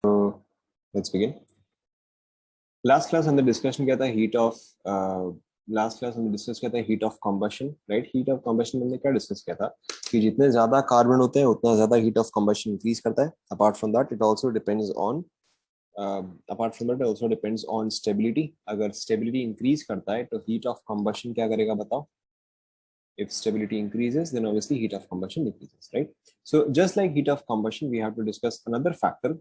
So let's begin. Last class हमने discussion किया था heat of last class हमने discuss किया था heat of combustion, right? Heat of combustion हमने क्या discuss किया था कि जितने ज़्यादा कार्बन होते हैं उतना ज़्यादा heat of combustion increase करता है. Apart from that, it also depends on stability. अगर stability increase करता है तो heat of combustion क्या करेगा बताओ? If stability increases, then obviously heat of combustion decreases, right? So just like heat of combustion, we have to discuss another factor.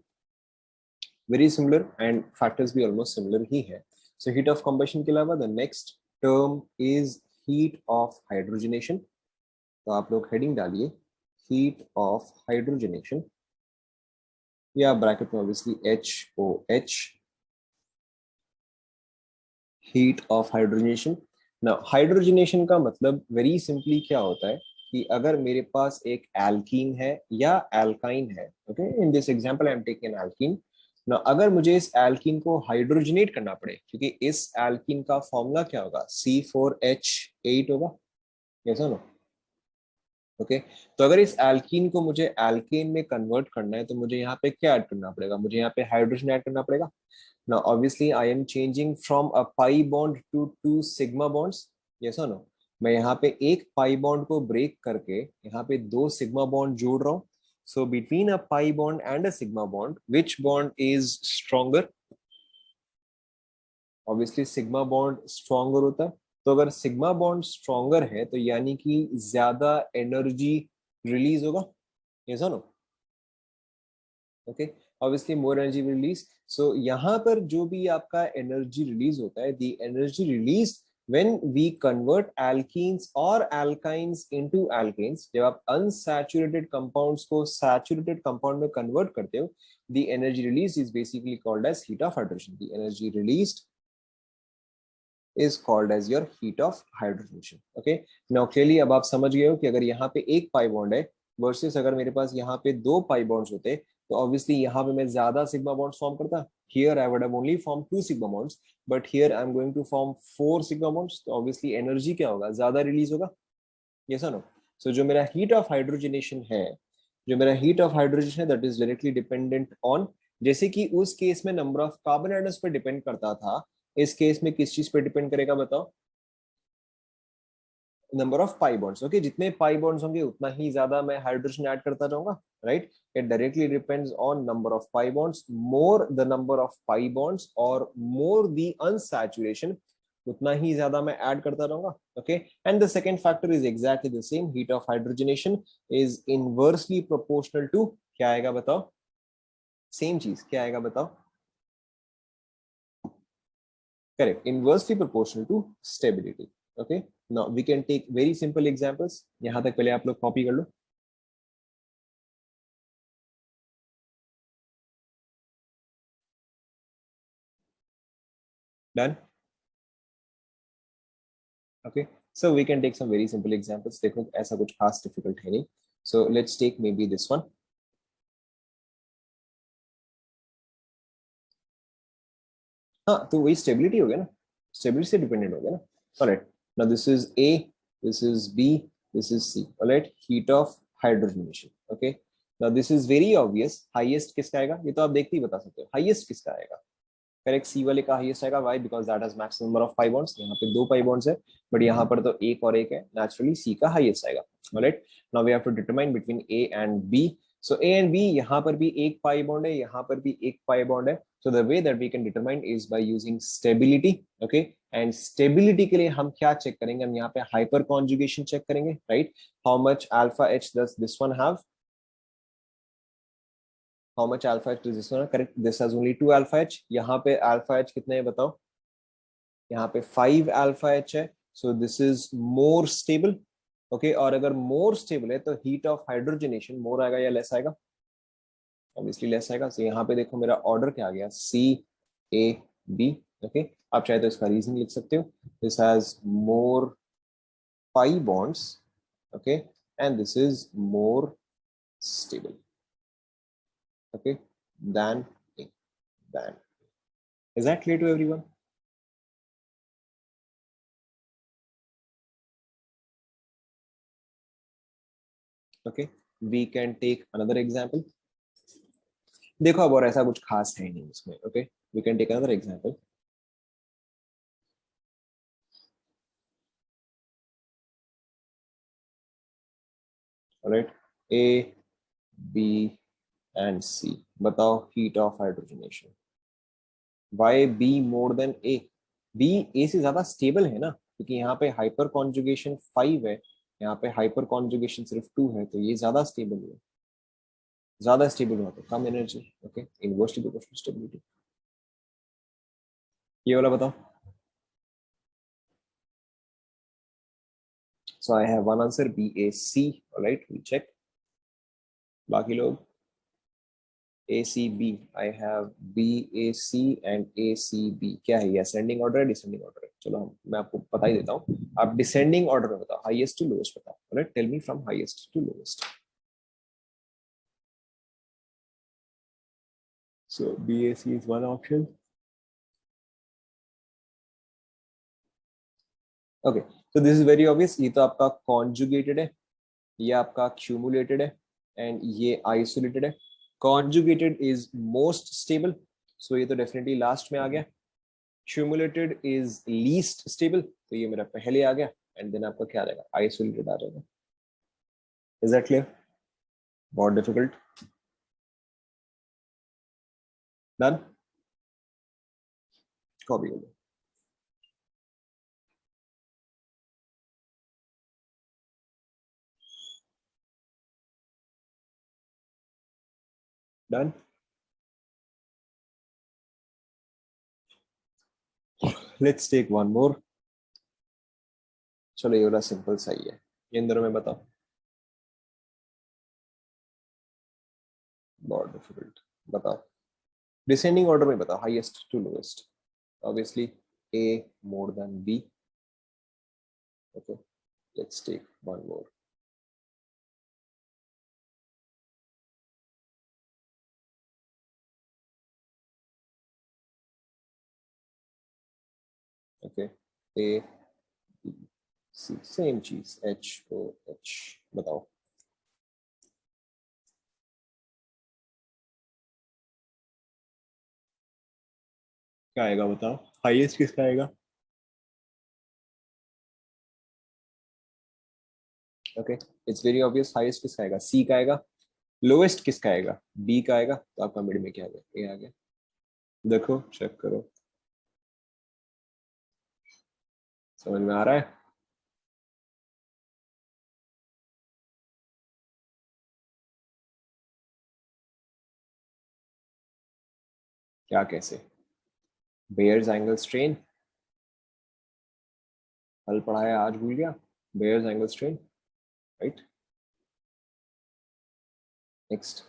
Very similar and factors भी almost similar ही है. So heat of combustion के अलावा the next term is heat of hydrogenation. तो आप लोग heading डालिए heat of hydrogenation या bracket में obviously HOH, heat of hydrogenation. Now hydrogenation का मतलब very simply क्या होता है कि अगर मेरे पास एक alkene है या alkyne है, okay, in this example I am taking an alkene. ना अगर मुझे इस एल्कीन को हाइड्रोजनेट करना पड़े, क्योंकि इस एल्कीन का फॉर्मूला क्या होगा, C4H8 होगा, ऐसा ना, ओके. तो अगर इस एल्कीन को मुझे एल्केन में कन्वर्ट करना है तो मुझे यहाँ पे क्या ऐड करना पड़ेगा, मुझे यहाँ पे हाइड्रोजन ऐड करना पड़ेगा. ना obviously I am changing from a pi bond to two sigma bonds, ऐसा ना. मैं यहाँ पे एक पाई बॉन्ड को ब्रेक करके यहाँ पे दो सिग्मा बॉन्ड जोड़ रहा हूँ. So between a pi bond and a sigma bond, which bond is stronger? Obviously sigma bond stronger होता है. तो अगर sigma bond stronger है तो यानी कि ज्यादा एनर्जी रिलीज होगा, ऐसा ना, okay. Obviously more energy release. So यहाँ पर जो भी आपका एनर्जी रिलीज होता है, the energy release when we convert alkenes or alkynes into alkanes, जब आप unsaturated compounds को saturated compound में convert करते हो, the energy released is basically called as heat of hydrogen. The energy released is called as your heat of hydrogenation. Okay, now clearly अब आप समझ गए हो कि अगर यहाँ पे एक पाई बॉन्ड है वर्सेस अगर मेरे पास यहाँ पे दो पाई बॉन्ड्स होते तो ऑब्वियसली यहाँ पे मैं ज्यादा सिग्मा बॉन्ड्स फॉर्म करता. Here I would have only formed 2 sigma bonds, but here I'm going to form 4 sigma bonds. तो obviously एनर्जी क्या होगा, ज्यादा रिलीज होगा, yes or no? So जो मेरा heat of hydrogenation है, जो मेरा heat of hydrogenation है, that is directly dependent on, जैसे कि उस केस में नंबर ऑफ कार्बन एटम्स पे डिपेंड करता था, इस केस में किस चीज पे डिपेंड करेगा बताओ, number of pi bonds. Okay, जितने पाई बॉन्ड्स होंगे उतना ही ज्यादा मैं हाइड्रोजन ऐड करता जाऊंगा, right. It directly depends on number of pi bonds. More the number of pi bonds और मोर द अनसैचुरेशन, उतना ही ज्यादा मैं ऐड करता रहूंगा, okay. And the second factor is exactly the same, heat of hydrogenation is inversely proportional to, क्या आएगा बताओ, same चीज क्या आएगा बताओ, correct, inversely proportional to stability. Okay, now we can take very simple examples. यहाँ तक पहले आप लोग कॉपी कर लो. Done. Okay, so we can take some very simple examples. देखो ऐसा कुछ खास difficult है नहीं. So let's take maybe this one. हाँ, तो वही stability हो गया ना, stability से dependent हो गया ना. Alright, now this is A, this is B, this is C. Alright, heat of hydrogenation. Okay, now this is very obvious. Highest किसका आएगा, ये तो आप देखते ही बता सकते हो. Highest किसका आएगा, करेक्ट, सी वाले का हाईएस्ट आएगा. Why, because that has max number of pi bonds. यहाँ पे दो पाई बॉन्ड्स है, बट यहाँ पर तो एक और एक है, नेचुरली सी का हाईएस्ट आएगा. Alright, now we have to determine between A and B. So A and B, यहाँ पर भी एक पाई बॉन्ड है, यहाँ पर भी एक पाई बॉन्ड है. So the way that we can determine is by using stability. Okay, and stability के लिए हम क्या चेक करेंगे, हम यहाँ पे हाइपर कॉन्जुगेशन चेक करेंगे, right. How much alpha H does this one have, how much alpha H does this one? Correct. This has only 2 alpha H. यहाँ पे alpha H कितने हैं बताओ? यहाँ पे 5 alpha H है. So this is more stable. Okay. और अगर more stable है तो heat of hydrogenation more आएगा या less आएगा? Obviously less आएगा. So यहाँ पे देखो मेरा order क्या आ गया? C A B. Okay. आप चाहे तो इसका reason लिख सकते हो. This has more pi bonds. Okay. And this is more stable. Okay. Than A. Than. Is that clear to everyone? Okay, we can take another example. देखो अब और ऐसा कुछ खास है नहीं इसमें. Okay, we can take another example. Right, A B and C. बताओ heat of hydrogenation. Why B more than A? B A से ज्यादा स्टेबल है ना, क्योंकि यहाँ पे हाइपर कॉन्जुगेशन 5 है, यहाँ पे हाइपर कॉन्जुगेशन सिर्फ 2 है, तो ये ज्यादा स्टेबल है. ज्यादा स्टेबल हुआ तो कम energy. Okay, inversely proportional stability. ये वाला बताओ. So I have one answer B A C. Right, we check. बाकी लोग A C B. I have B A C and A C B. क्या है ये, असेंडिंग ऑर्डर है डिसेंडिंग ऑर्डर है? चलो मैं आपको बता ही देता हूँ. आप डिसेंडिंग ऑर्डर में बताओ, हाईएस्ट टू लोएस्ट बताओ. Right, tell me from highest to lowest. So BAC is one option. Okay, so this is very obvious. ये तो आपका conjugated है, ये आपका accumulated है, and ये isolated है. Conjugated is most stable, so ये तो definitely last में आ गया. Accumulated is least stable, तो ये मेरा पहले आ गया, and then आपका क्या आ जाएगा, isolated आ जाएगा. Is that clear? बहुत difficult. Done? Copy हो गया. Done? Let's take one more. चलो ये वाला सिंपल सही है. ये इन दोनों में बताओ. बहुत डिफिकल्ट. बताओ डिसेंडिंग ऑर्डर में बताओ, highest to lowest. Obviously A more than B. Okay, let's take one more. Okay, A B C, same चीज, H O H. बताओ क्या आएगा, बताओ हाईएस्ट किसका आएगा. Okay, it's very obvious. Highest किसका आएगा, C का आएगा. लोएस्ट किसका आएगा, B का आएगा. तो आपका मिड में क्या आ गया, A आ गया. देखो चेक करो, समझ में आ रहा है. क्या कैसे, बेयर्स एंगल स्ट्रेन. कल पढ़ाया आज भूल गया. Baeyer's angle strain. Right, next.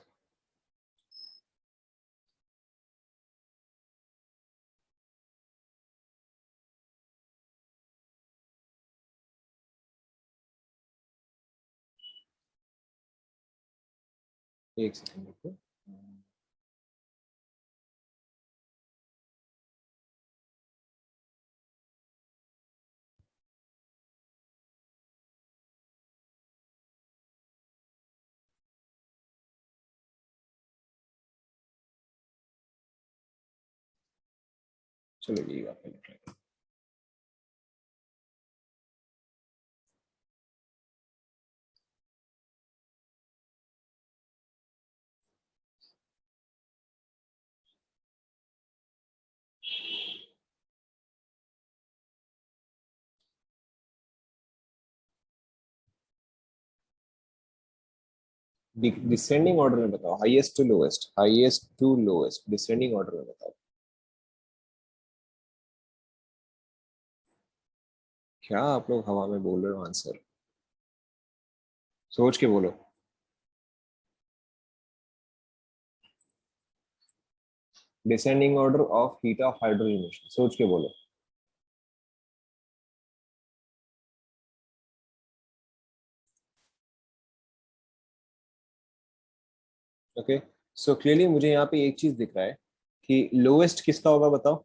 एक सेकंड रुको. चलो ये आप पहले ट्राई करो. डिसेंडिंग ऑर्डर में बताओ, highest to lowest. Highest to lowest descending order में बताओ. क्या आप लोग हवा में बोल रहे हो आंसर, सोच के बोलो. Descending order of heat of hydrogenation, सोच के बोलो. ओके, सो क्लियरली मुझे यहाँ पे एक चीज दिख रहा है कि लोएस्ट किसका होगा बताओ.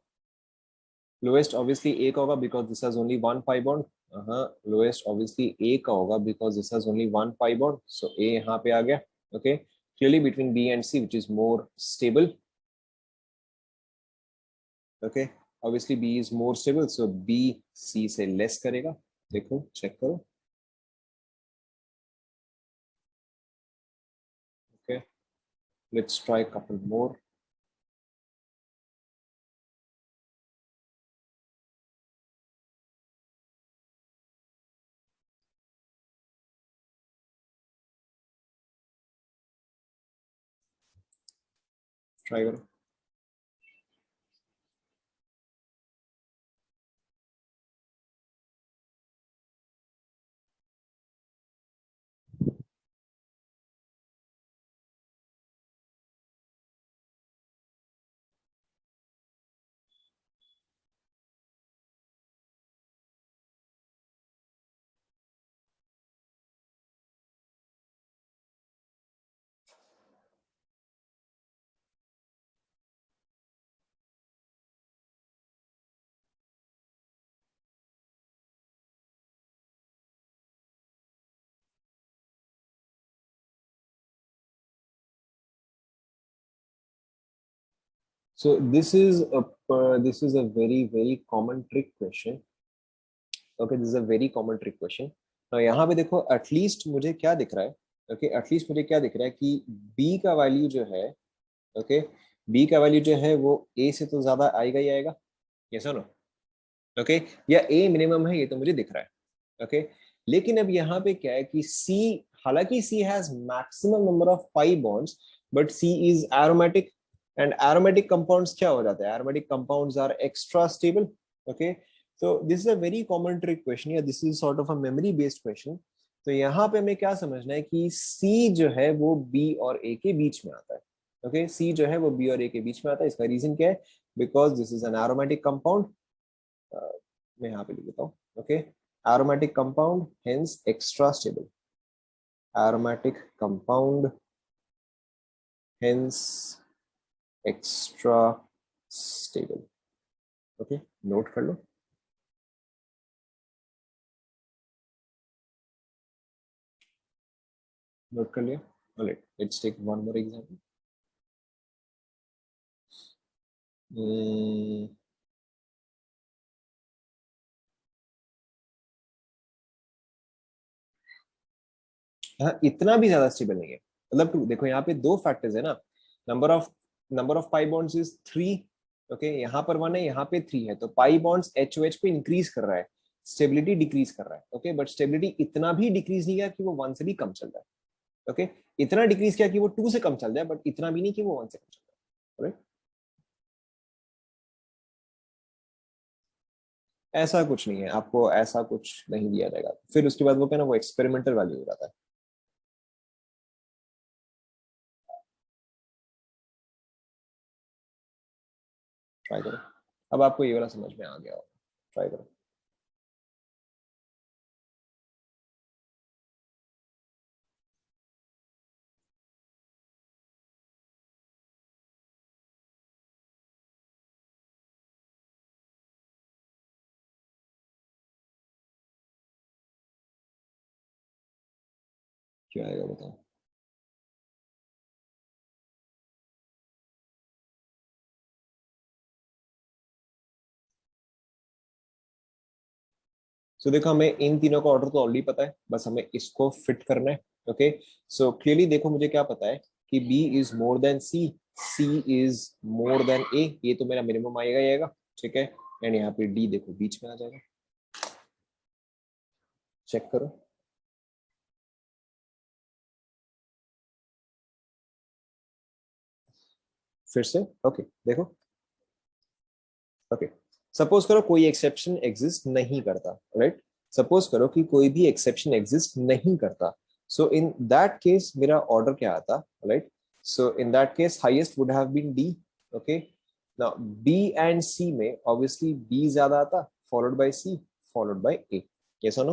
लोएस्ट ऑब्वियसली ए का होगा because this has only one pi bond. हाँ, लोएस्ट ऑब्वियसली ए का होगा because this has only one pi bond, so A यहाँ पे आ गया. Okay, clearly between B and C, which is more stable. Okay, obviously B is more stable, so B C से less करेगा. देखो, check करो. Okay, let's try a couple more. Try करो. So this is a very common trick question. Okay, this is a very common trick question. Now यहाँ पे देखो, at least मुझे क्या दिख रहा है? Okay, at least मुझे क्या दिख रहा है कि B का वैल्यू जो है, okay, B का वैल्यू जो है वो A से तो ज्यादा आएगा ही आएगा. Yes or no? Okay, या A मिनिमम है, ये तो मुझे दिख रहा है. Okay, लेकिन अब यहाँ पे क्या है कि C, हालांकि C has maximum number of pi bonds, but C is aromatic, and aromatic compounds क्या हो जाता है? Aromatic compounds are extra stable. Okay, so this is a very common trick question, या this is sort of a memory based question. तो यहाँ पे हमें क्या समझना है कि C जो है वो B और A के बीच में आता है. Okay, C जो है वो B और A के बीच में आता है. इसका रीजन क्या है? Because this is an aromatic compound. मैं यहाँ पे लिख देता हूँ. Okay, aromatic compound, hence extra stable. Aromatic compound, hence extra stable. Okay, note कर लो. Note कर लिया. Alright, let's take one more example. हाँ, इतना भी ज्यादा स्टेबल नहीं है. मतलब देखो, यहाँ पे दो फैक्टर्स है ना. Number of pi bonds is 3. Okay, यहाँ पर 1 है, यहाँ पे 3 है, तो पाई बॉन्ड्स HOH पे इंक्रीज कर रहा है, स्टेबिलिटी डिक्रीज कर रहा है. ओके, बट स्टेबिलिटी इतना भी डिक्रीज नहीं किया कि वो 1 से भी कम चल रहा है. ओके, इतना डिक्रीज किया कि वो 2 से कम चल जाए, बट इतना भी नहीं कि वो 1 से कम चल रहा है. ऐसा कुछ नहीं है, आपको ऐसा कुछ नहीं दिया जाएगा. फिर उसके बाद वो क्या ना, वो एक्सपेरिमेंटल वैल्यू हो जाता है. ट्राई करो. अब आपको ये वाला समझ में आ गया होगा. ट्राई करो. क्या आएगा बताओ. सो देखो, हमें इन तीनों का ऑर्डर तो ऑलरेडी पता है, बस हमें इसको फिट करना है. ओके, सो क्लियरली देखो, मुझे क्या पता है कि B is more than C, C is more than A. ये तो मेरा मिनिमम आएगा ही आएगा. ठीक है, एंड यहाँ पे D देखो बीच में आ जाएगा. चेक करो. फिर से. ओके, देखो. ओके, सपोज करो कोई एक्सेप्शन एग्जिस्ट नहीं करता. राइट, सपोज करो कि कोई भी एक्सेप्शन एग्जिस्ट नहीं करता. सो इन दैट केस मेरा ऑर्डर क्या आता? Right, so in that case highest would have been D. Okay, now B and C में ऑब्वियसली B ज्यादा आता, followed by C, followed by A. Yes और no?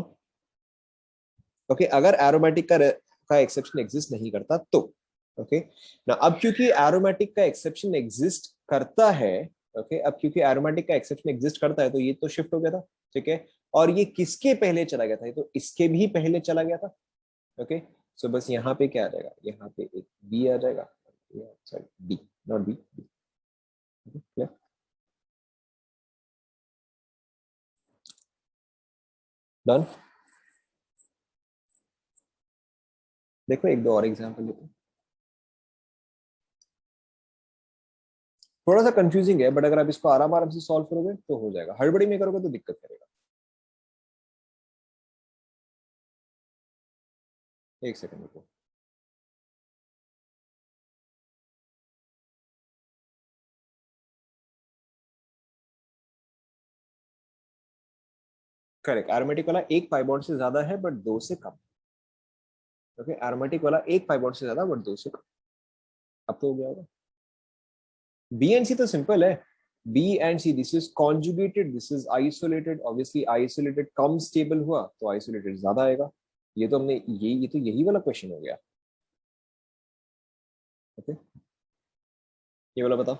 Okay, अगर aromatic का exception exist नहीं करता तो. ओके, ना अब क्योंकि एरोमेटिक का एक्सेप्शन एग्जिस्ट करता है. ओके, अब क्योंकि एरोमेटिक का एक्सेप्शन एग्जिस्ट करता है, तो ये तो शिफ्ट हो गया था. ठीक है, और ये किसके पहले चला गया था? ये तो इसके भी पहले चला गया था. ओके, सो बस यहाँ पे क्या आ जाएगा, यहाँ पे एक बी आ जाएगा, sorry B not B, done. देखो एक दो और एग्जांपल लेते हैं, थोड़ा सा कंफ्यूजिंग है बट अगर आप इसको आराम आराम से सॉल्व करोगे तो हो जाएगा, हड़बड़ी में करोगे तो दिक्कत करेगा। एक सेकंड रुको। करेक्ट, एरोमेटिक वाला एक पाई बॉन्ड से ज्यादा है बट दो से कम। ओके, एरोमेटिक वाला एक पाई बॉन्ड से ज्यादा बट दो से कम। अब तो हो गया होगा। बी एंड सी तो सिंपल है, B and C, this is conjugated, this is isolated, obviously isolated कम स्टेबल हुआ तो आइसोलेटेड ज्यादा आएगा। ये तो हमने ये तो यही वाला क्वेश्चन हो गया। ओके, ये वाला बताओ।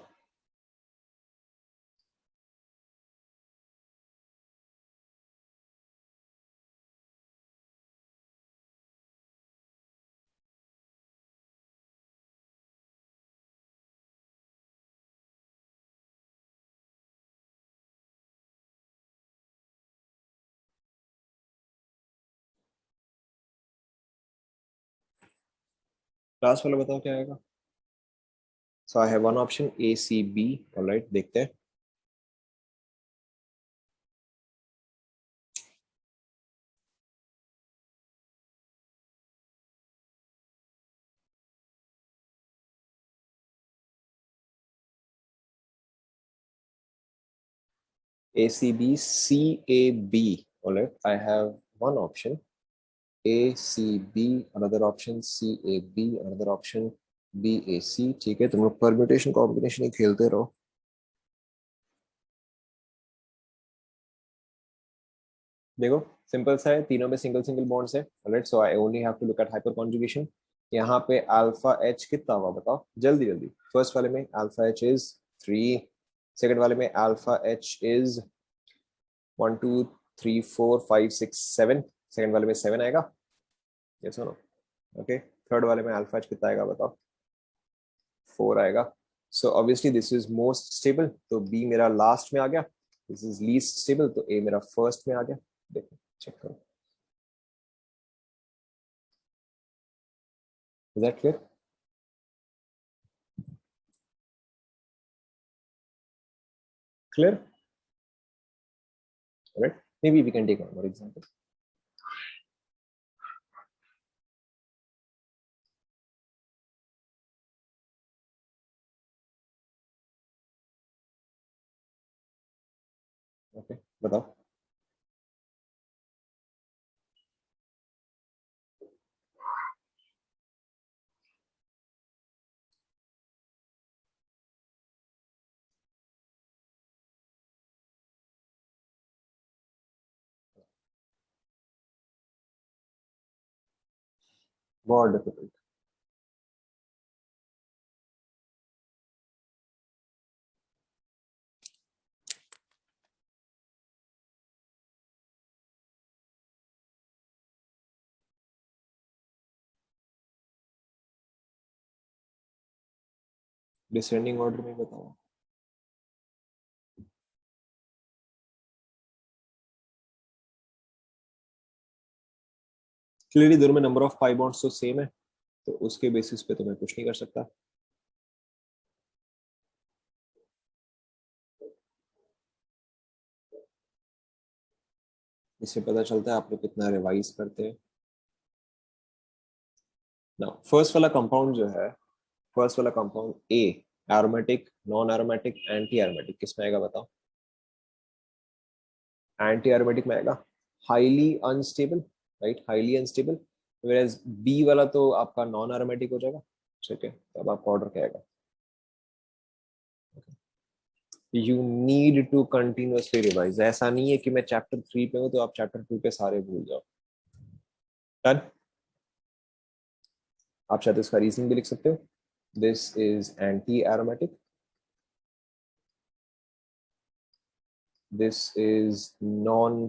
लास्ट वाला बताओ क्या आएगा। So I have one option A C B, alright देखते हैं। ACB, CAB. All right, I have one option ACB, another option CAB, another option BAC. ठीक है, तुम लोग परम्यूटेशन कॉम्बिनेशन ही खेलते रहो। देखो सिंपल सा है, तीनों में सिंगल सिंगल बॉन्ड्स है। Alright, so I only have to look at hyperconjugation. यहाँ पे अल्फा एच कितना हुआ बताओ जल्दी जल्दी। फर्स्ट वाले में अल्फा एच इज 3, सेकंड वाले में अल्फा एच इज 1 2 3 4 5 6 7, सेकंड वाले में 7 आएगा। ये सुनो, ओके। थर्ड वाले में अल्फा एच कितना आएगा बताओ, 4 आएगा। So obviously this is most stable, तो बी मेरा लास्ट में आ गया। दिस इज लीस्ट स्टेबल, तो ए मेरा फर्स्ट में आ गया। देखो चेक करो, is that clear? Clear, right. Maybe we can take one more example. Okay, बताओ। बहुत डिफिकल्ट। डिसेंडिंग ऑर्डर में बताओ। क्लियरली दोनों में नंबर ऑफ पाई बॉन्ड्स तो सेम है, तो उसके बेसिस पे तो मैं कुछ नहीं कर सकता। इससे पता चलता है आप लोग कितना रिवाइज करते हैं ना। फर्स्ट वाला कंपाउंड जो है, फर्स्ट वाला compound A, aromatic, non aromatic, anti aromatic, किसमें आएगा बताओ? एंटी एरोमेटिक में आएगा। Highly unstable, right, highly unstable. Whereas B वाला तो आपका नॉन एरोमेटिक हो जाएगा। ठीक है, तो अब आपका ऑर्डर क्या आएगा? You need to continuously revise, ऐसा नहीं है कि मैं चैप्टर 3 पे हूँ तो आप चैप्टर 2 पे सारे भूल जाओ। डन। आप शायद इसका रीजनिंग भी लिख सकते हो। This is anti aromatic, this is non,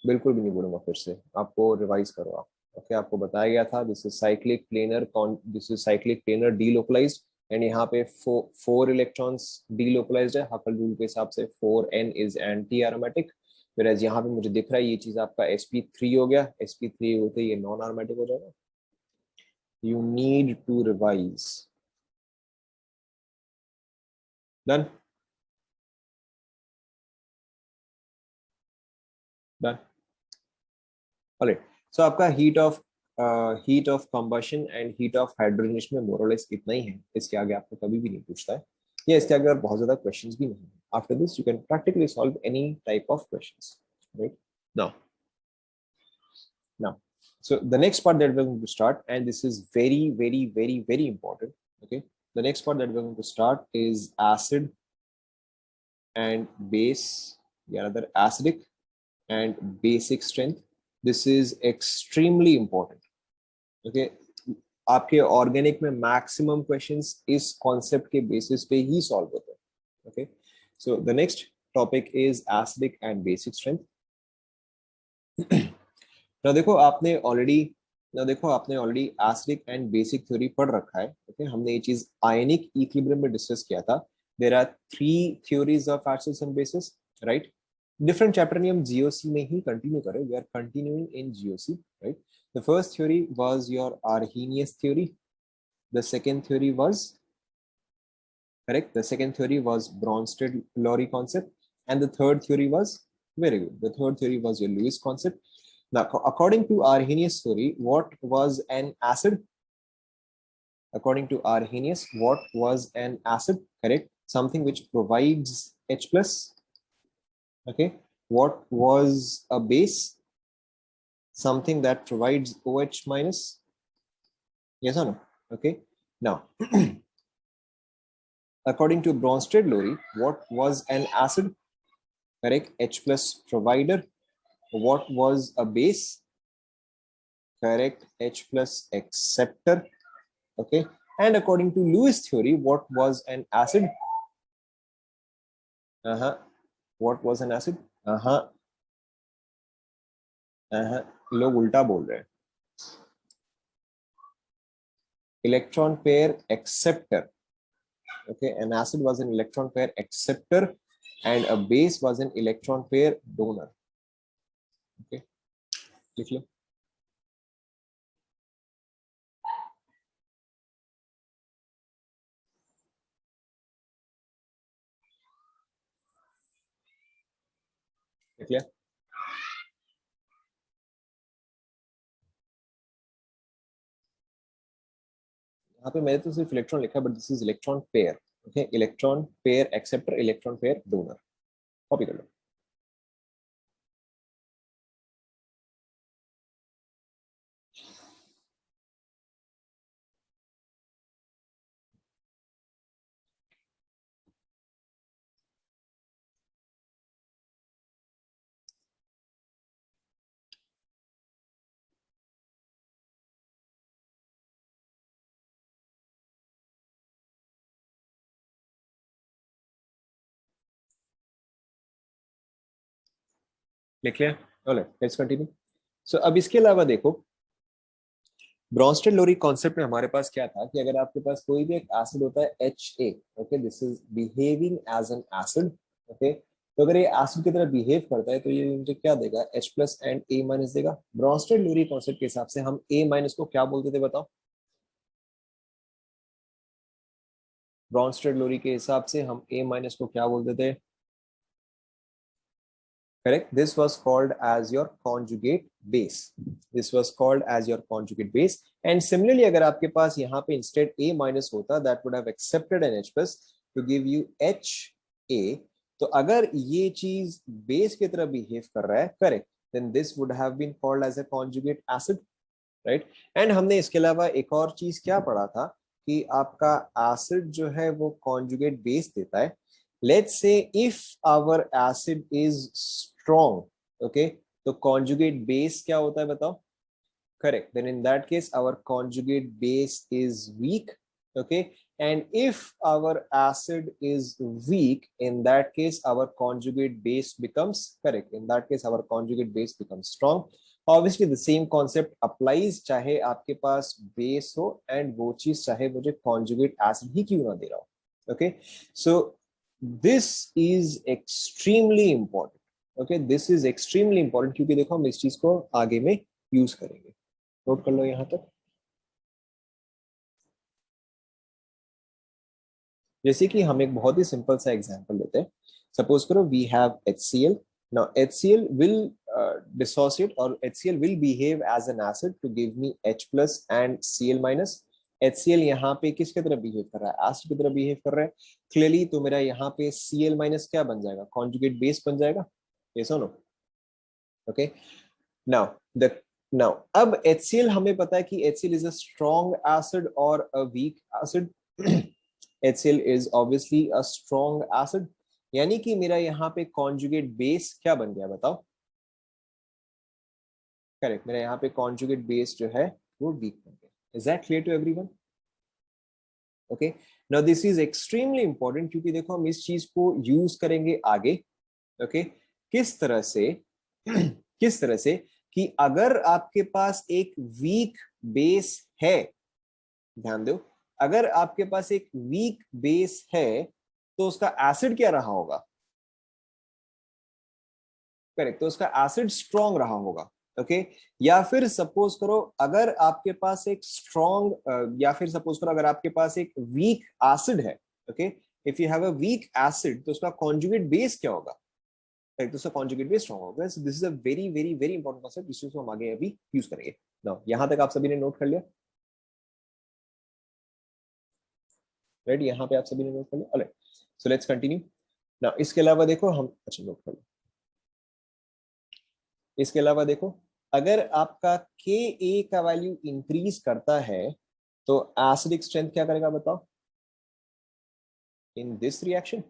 बिल्कुल भी नहीं बोलूंगा, फिर से आपको रिवाइज करो आप। ओके आपको बताया गया था this is cyclic planar, this is cyclic planar delocalised, and यहाँ पे फोर इलेक्ट्रॉन्स डीलोकलाइज्ड है, हकल रूल के हिसाब से 4n इज एंटी एरोमेटिक, फिर यहाँ पे मुझे दिख रहा है ये चीज आपका sp3 हो गया, sp3 होते ही ये नॉन एरोमेटिक हो जाएगा। You need to revise. Done done alright. So आपका heat of combustion and heat of hydrogenation में मोरलेस इतना ही है, इसके आगे आपको कभी भी नहीं पूछता है, या इसके आगे और बहुत ज्यादा क्वेश्चंस भी नहीं है। After this you can practically solve any type of questions, right? Now now so the next part that we're going to start, and this is very important, okay? The next part that we're going to start is acid and base, yeah, rather acidic and basic strength. This is extremely important, okay? आपके organic में maximum questions इस concept के basis पे ही solve होते हैं, okay? So the next topic is acidic and basic strength. ना देखो आपने already acidic and basic theory पढ़ रखा है, ओके? हमने ये चीज आयनिक इक्विलिब्रियम में डिस्कस किया था। There are 3 theories of acids and bases, right? Different chapter में हम जीओसी में ही कंटिन्यू करें, we are continuing in GOC, right? The first theory was your Arrhenius theory, the second theory was correct, the second theory was Bronsted-Lowry concept, and the third theory was very good, the third theory was your Lewis concept. Now according to Arrhenius theory, what was an acid? According to Arrhenius, what was an acid? Correct, something which provides H plus, okay? What was a base? Something that provides OH minus, yes or no? Okay, now according to Bronsted-Lowry, what was an acid? Correct, H plus provider. What was a base? Correct, H plus acceptor, okay? And according to Lewis theory, what was an acid? What was an acid? लोग उल्टा बोल रहे हैं। Electron pair acceptor, okay? An acid was an electron pair acceptor and a base was an electron pair donor, okay? लिख लो। लिख लिया? यहाँ पे मैंने तो सिर्फ इलेक्ट्रॉन लिखा, but this is electron pair, okay? Electron pair acceptor, electron pair donor, copy कर लो। लिख लिया? Alright, let's continue. सो अब इसके अलावा देखो, ब्रॉन्स्टेड लोरी कॉन्सेप्ट में हमारे पास क्या था कि अगर आपके पास कोई भी एक एसिड होता है HA, okay, this is behaving as an acid, okay? तो अगर ये एसिड की तरह बिहेव करता है तो ये मुझे क्या देगा? H plus and A minus देगा। ब्रॉन्स्टेड लोरी कॉन्सेप्ट के हिसाब से हम A माइनस को क्या बोलते थे बताओ? ब्रॉन्स्टेड लोरी के हिसाब से हम A माइनस को क्या बोलते थे? Correct, this was called as your conjugate base, this was called as your conjugate base. And similarly अगर आपके पास यहाँ पे instead A minus होता, that would have accepted an H plus to give you HA, तो अगर ये चीज base की तरह बिहेव कर रहा है, correct, then this would have been called as a conjugate acid, right? And हमने इसके अलावा एक और चीज क्या पढ़ा था कि आपका एसिड जो है वो कॉन्जुगेट बेस देता है। Let's say if our acid is strong, okay, तो conjugate base क्या होता है बताओ? Correct, then in that case our conjugate base is weak, okay? And if our acid is weak, in that case our conjugate base becomes, correct, in that case our conjugate base becomes strong. Obviously the same concept applies, चाहे आपके पास base हो and वो चीज चाहे मुझे conjugate acid ही क्यों ना दे रहा हो। Okay, so this is extremely important. Okay, this is extremely important, क्योंकि देखो हम इस चीज को आगे में यूज करेंगे। नोट कर लो यहां तक। जैसे कि हम एक बहुत ही सिंपल सा एग्जांपल लेते हैं। सपोज करो we have HCl। Now HCl will dissociate or HCl will behave as an acid to give me H plus and Cl minus। HCl यहाँ पे किसके तरह बिहेव कर रहा है? एसिड की तरह बिहेव कर रहा है क्लियरली। तो मेरा यहाँ पे Cl माइनस क्या बन जाएगा? कॉन्जुगेट बेस बन जाएगा। यस और no? Okay, now the now अब HCl हमें पता है कि HCl is a strong acid और a weak acid. HCl is obviously a strong acid, यानी कि मेरा यहाँ पे कॉन्जुगेट बेस क्या बन गया बताओ? करेक्ट, मेरा यहाँ पे कॉन्जुगेट बेस जो है वो वीक बन गया। Is that clear to everyone? Okay, now this is extremely important, क्योंकि देखो हम इस चीज को यूज करेंगे आगे। ओके, किस तरह से किस तरह से कि अगर आपके पास एक वीक बेस है, ध्यान दो, अगर आपके पास एक वीक बेस है तो उसका एसिड क्या रहा होगा? करेक्ट, तो उसका एसिड स्ट्रॉन्ग रहा होगा। ओके, या फिर सपोज करो अगर आपके पास एक स्ट्रॉन्ग, या फिर सपोज करो अगर आपके पास एक वीक एसिड है। Okay, if you have a weak acid तो उसका कॉन्जुगेट बेस क्या होगा? करेक्ट, तो उसका कॉन्जुगेट बेस स्ट्रॉन्ग होगा। सो this is a very very very important concept, जिसको हम आगे अभी यूज करेंगे। नाउ यहां तक आप सभी ने नोट कर लिया? राइट, यहाँ पे आप सभी ने नोट कर लिया? Alright, so let's continue. Now इसके अलावा देखो हम, अच्छा नोट कर लो। इसके अलावा देखो, अगर आपका Ka का वैल्यू इंक्रीज करता है तो एसिडिक स्ट्रेंथ क्या करेगा बताओ? In this reaction,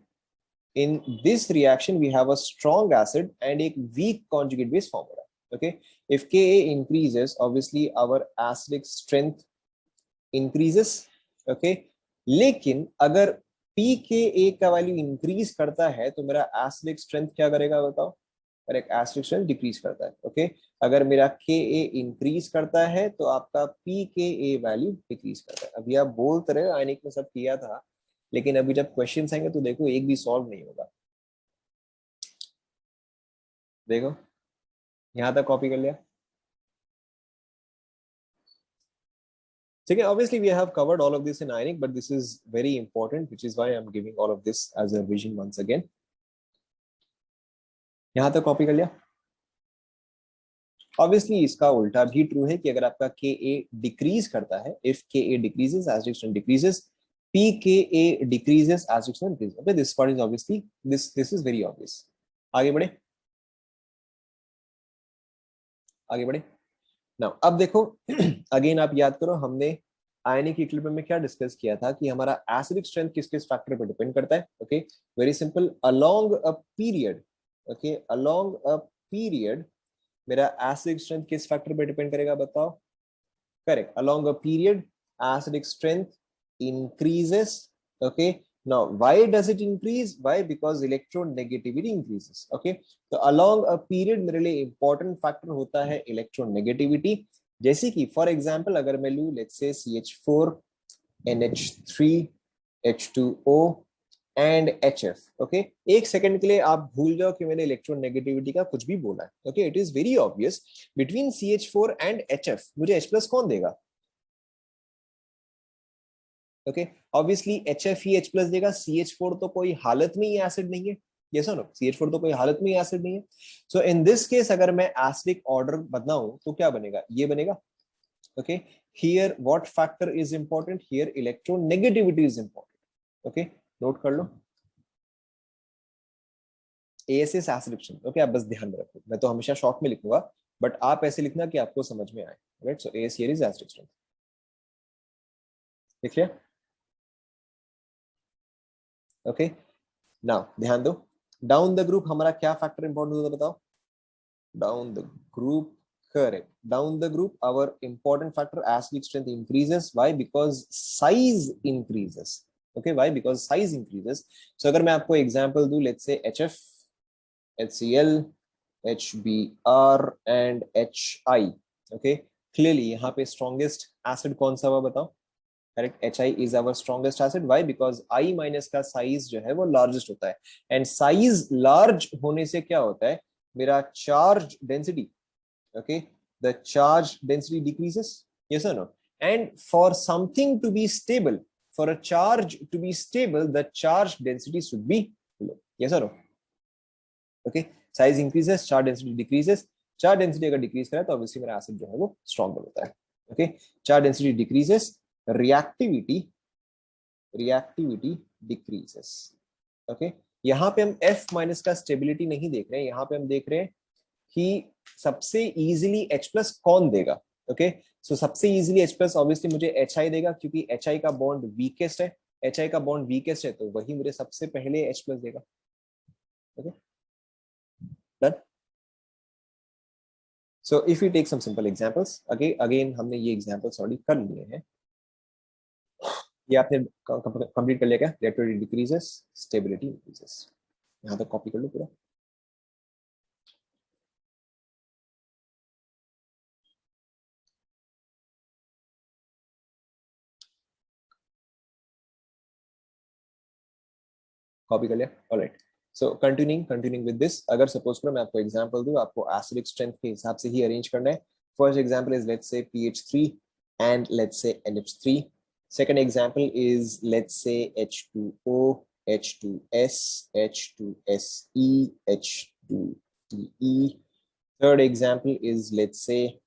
in this reaction we have a strong acid and a weak conjugate base formula। okay, if Ka increases obviously our acidic strength increases। okay, लेकिन अगर pKa का value increase करता है तो मेरा एसिडिक स्ट्रेंथ क्या करेगा बताओ? और एक एसिडिक स्ट्रेंथ डिक्रीज करता है। ओके, अगर मेरा Ka इंक्रीज करता है तो आपका pKa वैल्यू डिक्रीज करता है। अभी आप बोलते रहे आयनिक में सब किया था, लेकिन अभी जब क्वेश्चन आएंगे तो देखो एक भी सॉल्व नहीं होगा। देखो यहां तक कॉपी कर लिया? ठीक है, obviously we have covered all of this in ionic, but this is very important, which is why I'm giving all of this as a revision once again। यहां तक कॉपी कर लिया? ऑब्वियसली इसका उल्टा भी ट्रू है कि अगर आपका Ka डिक्रीज करता है, if Ka decreases acidic strength decreases, pKa decreases acidic strength decreases. Okay, this part is obviously this is very obvious. आगे बढ़े, आगे बढ़े। नाउ अब देखो अगेन आप याद करो, हमने आयनिक इक्विलिब्रियम में क्या डिस्कस किया था कि हमारा एसिडिक स्ट्रेंथ किस किस फैक्टर पर डिपेंड करता है। Okay, very simple, along a period. Okay, along a period मेरा एसिडिक स्ट्रेंथ किस फैक्टर पे डिपेंड करेगा बताओ? Correct, along a period acidic strength increases। okay, now why does it increase? Why? Because electronegativity increases। okay, तो along a period मेरे लिए important factor होता है electronegativity। जैसे कि फॉर एग्जांपल अगर मैं लूं let's say CH4 NH3 H2O and HF। Okay, एक सेकंड के लिए आप भूल जाओ कि मैंने इलेक्ट्रोनेगेटिविटी का कुछ भी बोला है। Okay, it is very obvious, between CH4 and HF मुझे H प्लस कौन देगा? ओके, ऑब्वियसली HF ही H प्लस देगा। CH4 तो कोई हालत में ही एसिड नहीं है। यस और नो? CH4 तो कोई हालत में ही एसिड नहीं है। सो इन दिस केस अगर मैं एसिडिक ऑर्डर बनाऊं तो क्या बनेगा? ये बनेगा। Okay, here what factor is important? Here electronegativity is important. Okay, note कर लो, AS एसिडिक स्ट्रेंथ। ओके, आप बस ध्यान में रखो, मैं तो हमेशा शॉर्ट में लिखूंगा, बट आप ऐसे लिखना कि आपको समझ में आए। Right, so AS here is acidic strength. लिख लिया? ओके, नाउ ध्यान दो, डाउन द ग्रुप हमारा क्या फैक्टर इंपॉर्टेंट होता है बताओ? Down the group, correct, down the group our important factor acidic strength increases। why? Because size increases। okay, why? Because size increases। so अगर मैं आपको एग्जांपल दूं, let's say HF HCl HBr and HI. Okay, clearly यहाँ पे strongest acid कौन सा हुआ बताओ? Correct, HI is our strongest acid. Why? Because I minus का साइज जो है वो लार्जेस्ट होता है, एंड साइज लार्ज होने से क्या होता है, मेरा charge density, okay, the charge density decreases, yes or no? And for something to be stable, for a charge to be stable, the charge density should be low, yes or no? Okay, size increases, charge density decreases. Charge density अगर decrease करे तो obviously मेरा acid जो है वो stronger होता है. Okay, charge density decreases, reactivity decreases. Okay, यहाँ पे हम F माइनस का स्टेबिलिटी नहीं देख रहे हैं, यहाँ पे हम देख रहे हैं कि सबसे इजीली H प्लस कौन देगा. ओके, सो सबसे इजीली H प्लस ऑब्वियसली मुझे HI देगा, क्योंकि HI का बॉन्ड वीकेस्ट है, HI का बॉन्ड वीकेस्ट है, तो वही मुझे सबसे पहले H प्लस देगा. Okay, done. So if you take some simple examples, again हमने ये एग्जांपल्स ऑलरेडी कर लिए हैं. ये आपने कंप्लीट कर लिया क्या? Reactivity decreases, stability increases. यहाँ तक कॉपी कर लो पूरा. कॉपी कर लिया? Alright. So continuing with this, अगर सपोज करो मैं आपको एग्जांपल दूं, आपको एसिडिक स्ट्रेंथ के हिसाब से ही अरेंज करना है. First example is let's say PH3 and let's say NH3. Second example is let's say H2O, H2S, H2SE, H2TE. Third example is let's say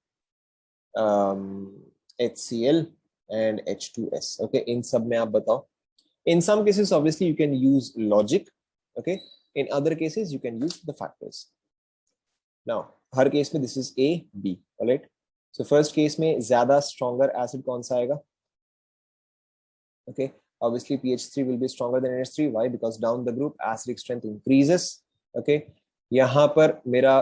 HCl and H2S. Okay, इन सब में आप बताओ. In some cases, obviously, you can use logic. Okay. In other cases, you can use the factors. Now, her case में this is A, B. Alright. So first case में ज़्यादा stronger acid कौन सा आएगा? Okay. Obviously, PH3 will be stronger than NH3. Why? Because down the group, acidic strength increases. Okay. यहाँ पर मेरा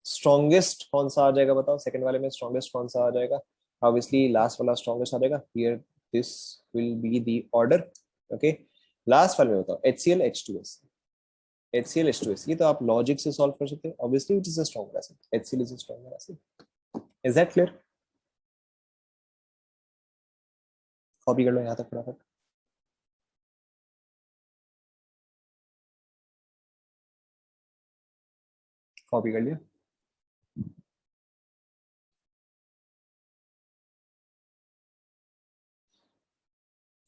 strongest कौन सा आ जाएगा बताओ? Second वाले में strongest कौन सा आ जाएगा? Obviously, last वाला strongest आ जाएगा. Here, this will be the order. Okay. Last वाले में बताओ HCl, H2S. HCl, H2S, ये तो आप लॉजिक से सॉल्व कर सकते हैं. Obviously it is a stronger acid. HCl is a stronger acid. Is that clear? Copy कर लो यहाँ तक फटाफट. कॉपी कर लिया?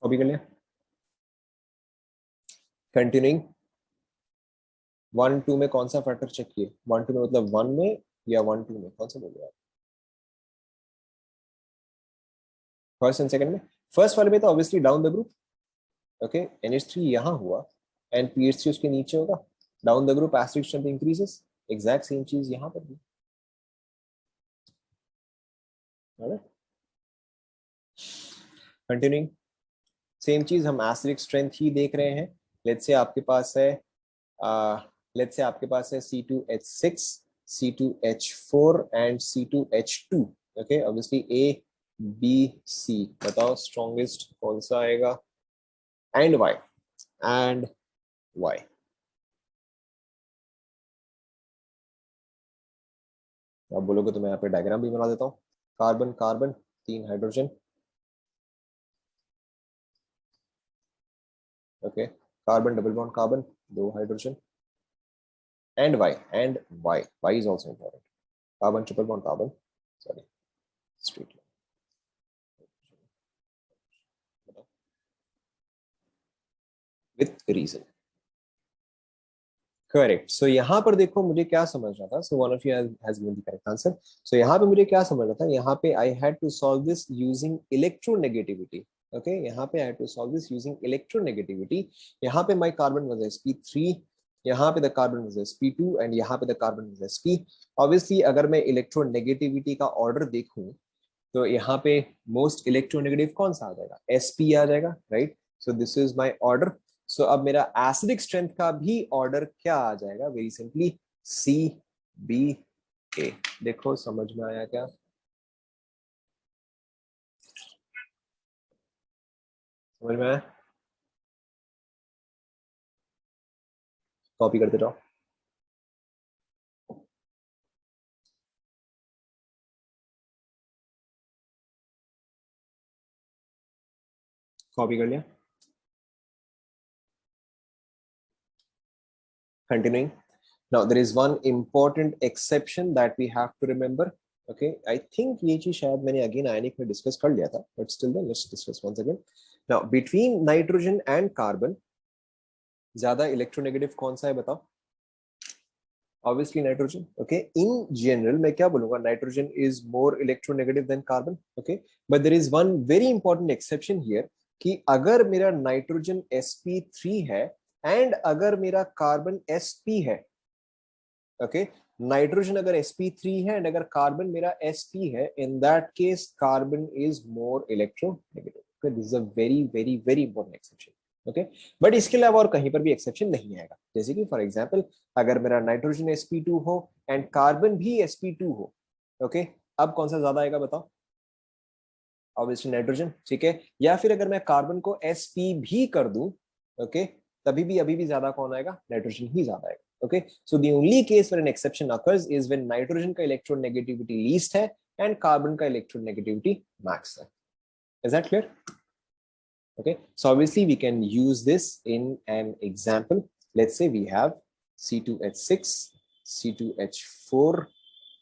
कॉपी कर लिया? कंटिन्यूइंग 1 2 में कौन सा फैक्टर चेक किए? 1 2 में मतलब 1 में या 1 2 में, कौन सा बोल रहे आप? फर्स्ट एंड सेकंड में. फर्स्ट वाले में तो obviously down the group. Okay, NH3 यहाँ हुआ एंड PH3 उसके नीचे होगा. Down the group acidic strength increases. Exact same चीज यहाँ पर भी. कंटिन्यूइंग सेम चीज, हम एसिडिक स्ट्रेंथ ही देख रहे हैं. लेट्स से आपके पास है लेट्स से आपके पास है C2H6, C2H4 and C2H2. Okay, obviously A, B, C. बताओ स्ट्रॉन्गेस्ट कौन सा आएगा एंड वाई? And Y? आप बोलोगे तो मैं यहाँ पे डायग्राम भी बना देता हूँ. Carbon carbon, 3 hydrogen. Okay, carbon double bond carbon, 2 hydrogen. and y is also important. Carbon triple bond carbon, sorry, straight line. With reason. Correct. So यहाँ पर देखो मुझे क्या समझ रहा था. So one of you has given the correct answer. So यहाँ पे मुझे क्या समझ रहा था, यहाँ पे I had to solve this using electronegativity. Okay, यहाँ पे I had to solve this using electronegativity. यहाँ पे माय कार्बन वाज sp3, यहाँ पे the carbon was sp2 and यहाँ पे the carbon was sp. Obviously अगर मैं इलेक्ट्रोनेगेटिविटी का ऑर्डर देखूं तो यहाँ पे मोस्ट इलेक्ट्रोनेगेटिव कौन सा आ जाएगा? sp आ जाएगा, right? So this is my order. So अब मेरा एसिडिक स्ट्रेंथ का भी ऑर्डर क्या आ जाएगा? Very simply CBA. देखो समझ में आया क्या? समझ में आया? कॉपी करते जाओ. कॉपी कर लिया. Continuing. Now there is one important exception that we have to remember. Okay, I think ये चीज शायद मैंने again ionic में discuss कर लिया था, but still then let's discuss once again. Now between nitrogen and carbon ज्यादा electronegative कौन सा है बताओ? Obviously nitrogen. Okay, in general मैं क्या बोलूँगा, nitrogen is more electronegative than carbon. Okay, but there is one very important exception here कि अगर मेरा nitrogen sp3 है and अगर मेरा carbon sp है, okay, नाइट्रोजन अगर sp3 है एंड अगर कार्बन मेरा sp है, इन that case carbon is more electronegative. This is a very very very important exception. Okay, but इसके अलावा और कहीं पर भी एक्सेप्शन नहीं आएगा. जैसे कि फॉर एग्जांपल अगर मेरा नाइट्रोजन sp2 हो एंड कार्बन भी sp2 हो, ओके, अब कौन सा ज्यादा आएगा बताओ? Obviously nitrogen. ठीक है, या फिर अगर मैं कार्बन को sp भी कर दूं, ओके, तभी भी अभी भी ज्यादा कौन आएगा? नाइट्रोजन ही ज्यादा आएगा. Okay, so the only case where an exception occurs is when nitrogen का electronegativity least है and carbon का electronegativity max है. Is that clear? Okay, so obviously we can use this in an example. Let's say we have C2H6, C2H4,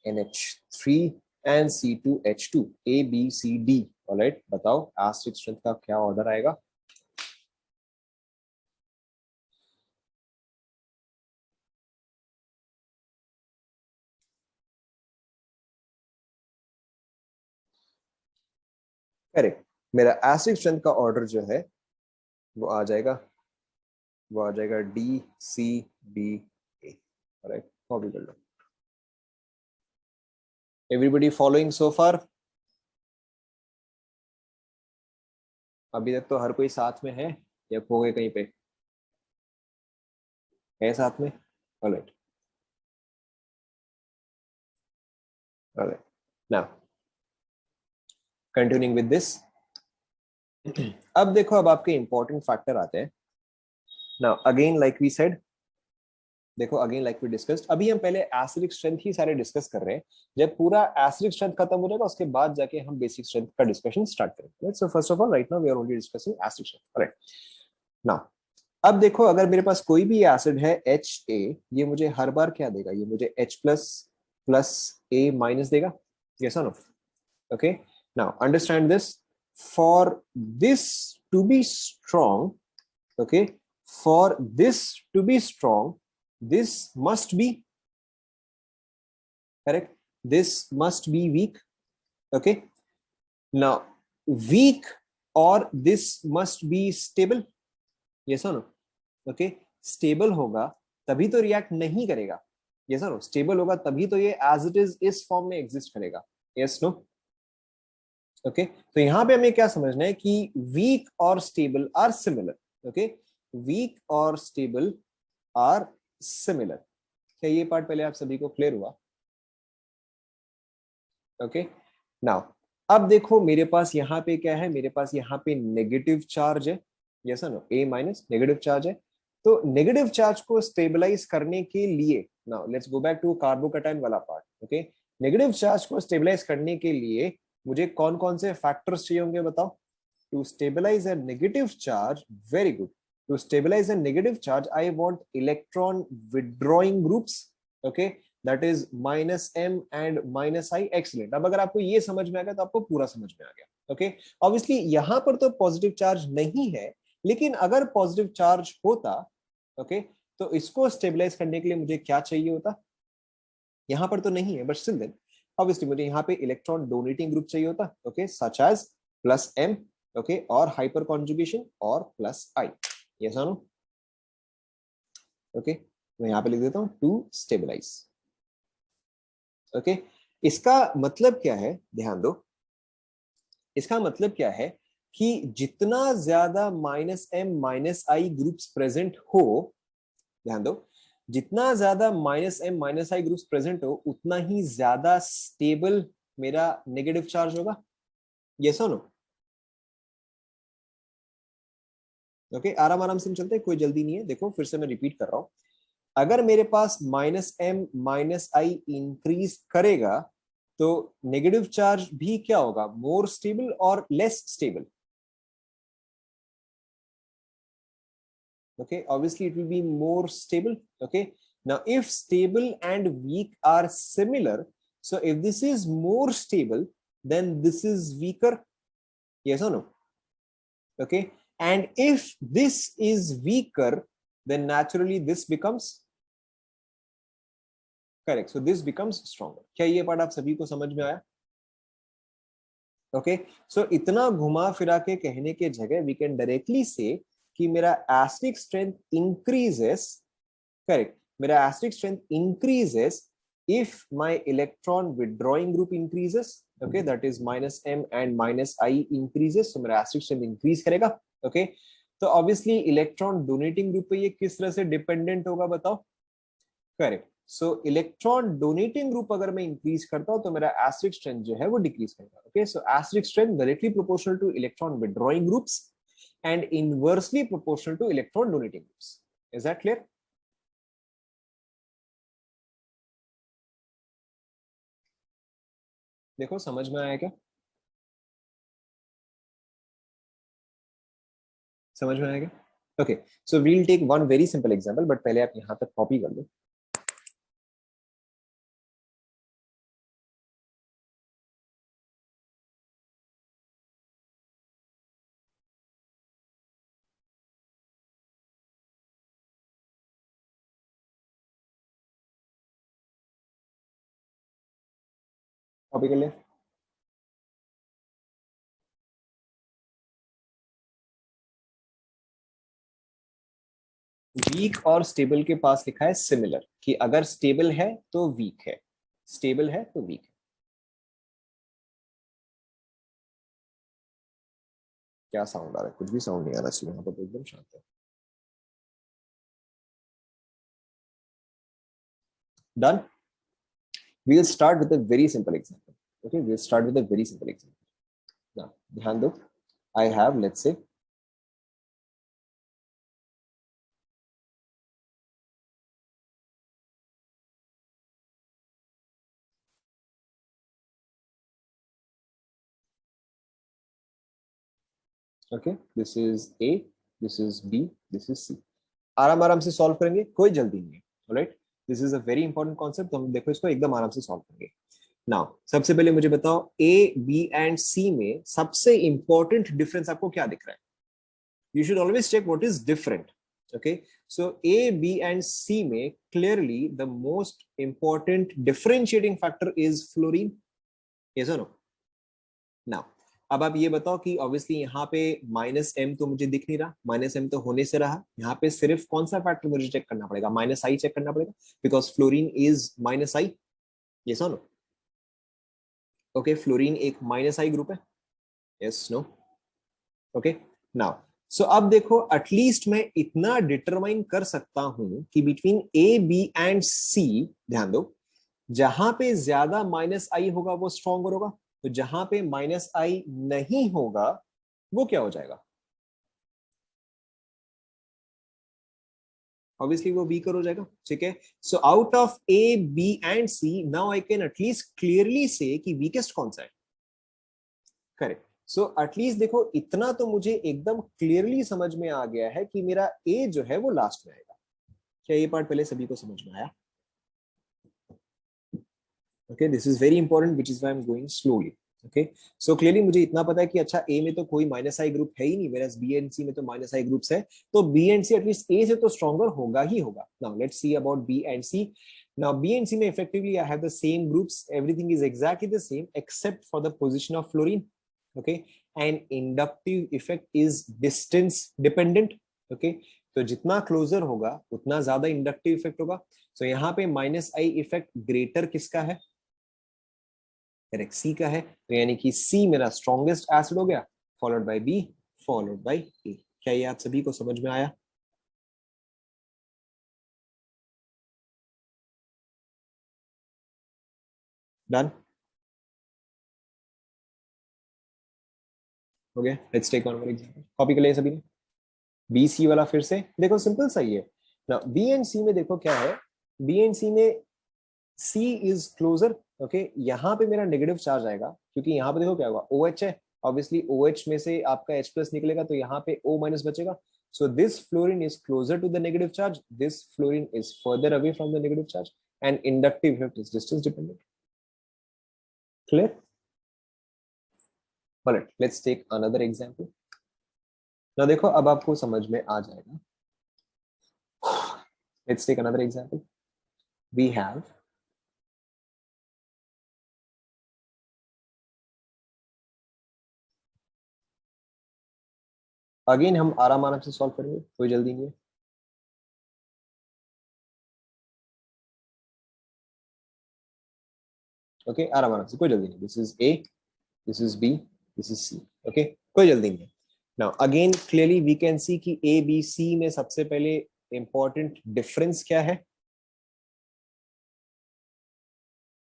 NH3 and C2H2, A, B, C, D. Alright, बताओ acid strength का क्या order आएगा? Correct, मेरा acid strength का order जो है वो आ जाएगा डी सी बी ए. राइट, कॉपी कर लो. एवरीबडी फॉलोइंग सो फार? अभी तक तो हर कोई साथ में है या खो गए कहीं पे? है साथ में? Alright, alright. Now continuing with this. अब देखो, अब आपके इंपॉर्टेंट फैक्टर आते हैं. Now again like we said, देखो अगेन लाइक वी डिस्कस्ड, अभी हम पहले एसिडिक स्ट्रेंथ ही सारे डिस्कस कर रहे हैं. जब पूरा एसिडिक स्ट्रेंथ खत्म हो जाएगा उसके बाद जाके हम बेसिक स्ट्रेंथ का डिस्कशन स्टार्ट करेंगे. So first of all right now we are only discussing acidic strength. Right, now अब देखो, अगर मेरे पास कोई भी एसिड है HA, ये मुझे हर बार क्या देगा? ये मुझे H प्लस A माइनस देगा. यस और no? Okay, now understand this. For this to be strong, okay, for this to be strong, this must be correct, this must be weak. Okay, now weak or this must be stable. yes or no? Okay, stable होगा तभी तो react नहीं करेगा. yes or no? stable होगा तभी तो ये as it is इस फॉर्म में एग्जिस्ट करेगा. yes no? ओके, तो यहां पे हमें क्या समझना है कि वीक और stable are similar. Okay, weak और स्टेबल आर सिमिलर. क्या ये पार्ट पहले आप सभी को क्लियर हुआ? ओके, नाउ अब देखो मेरे पास यहाँ पे क्या है, मेरे पास यहाँ पे नेगेटिव चार्ज है. Yes no? A minus negative charge है. तो नेगेटिव चार्ज को स्टेबलाइज करने के लिए, now let's go back to carbocation वाला पार्ट. ओके, नेगेटिव चार्ज को स्टेबलाइज करने के लिए मुझे कौन कौन से फैक्टर्स चाहिए होंगे बताओ? To stabilize a negative charge, very good, to stabilize a negative charge I want electron withdrawing groups. Okay, that is minus m and minus I. excellent. अब अगर आपको ये समझ में आ गया तो आपको पूरा समझ में आ गया. okay, obviously यहां पर तो पॉजिटिव चार्ज नहीं है, लेकिन अगर पॉजिटिव चार्ज होता, okay, तो इसको स्टेबलाइज करने के लिए मुझे क्या चाहिए होता? यहां पर तो नहीं है, बट स्टिल देन ऑब्वियसली मुझे यहाँ पे इलेक्ट्रॉन डोनेटिंग ग्रुप चाहिए होता. Okay, such as plus m, okay, और हाइपर कॉन्जुगेशन और plus I. yes or no? Okay, मैं यहां पे लिख देता हूं टू स्टेबलाइज. ओके, इसका मतलब क्या है? ध्यान दो, इसका मतलब क्या है कि जितना ज्यादा minus m minus I groups present हो, ध्यान दो, जितना ज्यादा minus m minus I groups present हो उतना ही ज्यादा स्टेबल मेरा नेगेटिव चार्ज होगा. yes or no? ओके, आराम आराम से चलते हैं, कोई जल्दी नहीं है. देखो फिर से मैं रिपीट कर रहा हूं, अगर मेरे पास minus m minus I increase करेगा तो नेगेटिव चार्ज भी क्या होगा? मोर स्टेबल और less stable? Okay, obviously it will be more stable. Okay, now if stable and weak are similar, so if this is more stable, then this is weaker. Yes or no? Okay, and if this is weaker, then naturally this becomes correct. So this becomes stronger. क्या ये part आप सभी को समझ में आया? Okay, सो इतना घुमा फिरा के कहने के जगह वी कैन डायरेक्टली से कि मेरा एसिडिक स्ट्रेंथ इंक्रीजेस. करेक्ट, मेरा acidic strength increases if my electron withdrawing group increases. Okay, that is minus m and minus I increases, so मेरा एसिडिक स्ट्रेंथ इंक्रीज करेगा. ओके, तो ऑब्वियसली इलेक्ट्रॉन डोनेटिंग ग्रुप पे ये किस तरह से dependent होगा बताओ? करेक्ट, सो इलेक्ट्रॉन डोनेटिंग ग्रुप अगर मैं इंक्रीज करता हूं तो मेरा एसिडिक स्ट्रेंथ जो है वो डिक्रीज करेगा. Okay, so acidic strength directly proportional two electron withdrawing groups and inversely proportional to electron donating groups. Is that clear? देखो समझ में आया क्या? समझ में आया क्या? Okay, so we'll take one very simple example, but पहले आप यहाँ तक कॉपी कर लो. कॉपी कर ले. वीक और स्टेबल के पास लिखा है सिमिलर, कि अगर स्टेबल है तो वीक है, स्टेबल है तो वीक है. क्या साउंड आ रहा है? कुछ भी साउंड नहीं आ रहा है यहाँ पर, तो एकदम शांत है. Done. We'll start with a very simple example. Okay, we'll start with a very simple example. Now, ध्यान दो. I have, let's say, okay, this is A, this is B, this is C. आराम आराम से solve करेंगे, कोई जल्दी नहीं है. Alright, this is a very important concept. हम देखो इसको एकदम आराम से सॉल्व करेंगे. नाउ सबसे पहले मुझे बताओ ए बी एंड सी में सबसे इंपॉर्टेंट डिफरेंस आपको क्या दिख रहा है? You should always check what is different. Okay, so A B and C में clearly the most important differentiating factor is fluorine. Yes और नो? नाउ अब आप ये बताओ कि ऑब्वियसली यहाँ पे माइनस एम तो मुझे दिख नहीं रहा, माइनस एम तो होने से रहा. यहाँ पे सिर्फ कौन सा फैक्टर मुझे चेक करना पड़ेगा? माइनस आई चेक करना पड़ेगा, because fluorine is minus I. Yes और नो? ओके, फ्लोरीन एक माइनस आई ग्रुप है. Yes no? Okay, now so अब देखो, एटलीस्ट मैं इतना डिटरमाइन कर सकता हूं कि बिटवीन ए बी एंड सी, ध्यान दो, जहां पे ज्यादा माइनस आई होगा वो स्ट्रॉन्गर होगा, तो जहां पे माइनस आई नहीं होगा वो क्या हो जाएगा? ऑब्वियसली वो वीकर हो जाएगा. ठीक है, so out of A B and C now I can at least clearly see कि वीकेस्ट कौन सा है. करेक्ट, सो एटलीस्ट देखो इतना तो मुझे एकदम क्लियरली समझ में आ गया है कि मेरा ए जो है वो लास्ट में आएगा. क्या ये पार्ट पहले सभी को समझ में आया? Okay, this is very important, which is why I am going slowly. Okay, so clearly मुझे इतना पता है कि अच्छा ए में तो कोई माइनस आई ग्रुप है ही नहीं, वेरएज बी एंड सी में तो माइनस आई ग्रुप्स है, तो B and C at least A से तो स्ट्रॉन्गर होगा ही होगा. Now let's see about B and C. Now B and C में effectively I have the same groups, everything is exactly the same except for the position of fluorine. Okay, and inductive effect is distance dependent. Okay, तो जितना closure होगा उतना ज्यादा inductive effect होगा. सो यहाँ पे minus I effect greater किसका है? करेक्ट, सी का है. तो यानी कि सी मेरा स्ट्रॉन्गेस्ट एसिड हो गया, followed by B, followed by A. क्या ये आप सभी को समझ में आया? डन हो गया. Let's take one more example. Copy कर लिया सभी ने? बी सी वाला फिर से देखो, सिंपल सही है ना. बी एंड सी में देखो क्या है, बी एंड सी में सी इज क्लोजर. ओके, यहाँ पे मेरा नेगेटिव चार्ज आएगा, क्योंकि यहाँ पे देखो क्या होगा, ओ एच है, ऑब्वियसली OH में से आपका H प्लस निकलेगा तो यहाँ पे O माइनस बचेगा. So this fluorine is closer to the negative charge. This fluorine is further away from the negative charge, and inductive effect is distance dependent. Clear? Alright, let's take another example. Now देखो अब आपको समझ में आ जाएगा. Let's take another example. We have again हम आराम से solve करेंगे, कोई जल्दी नहीं है. ओके आराम से, कोई जल्दी नहीं. This is A, this is B, this is C. Okay कोई जल्दी नहीं है. Now again clearly we can see कि A B C में सबसे पहले इंपॉर्टेंट डिफरेंस क्या है.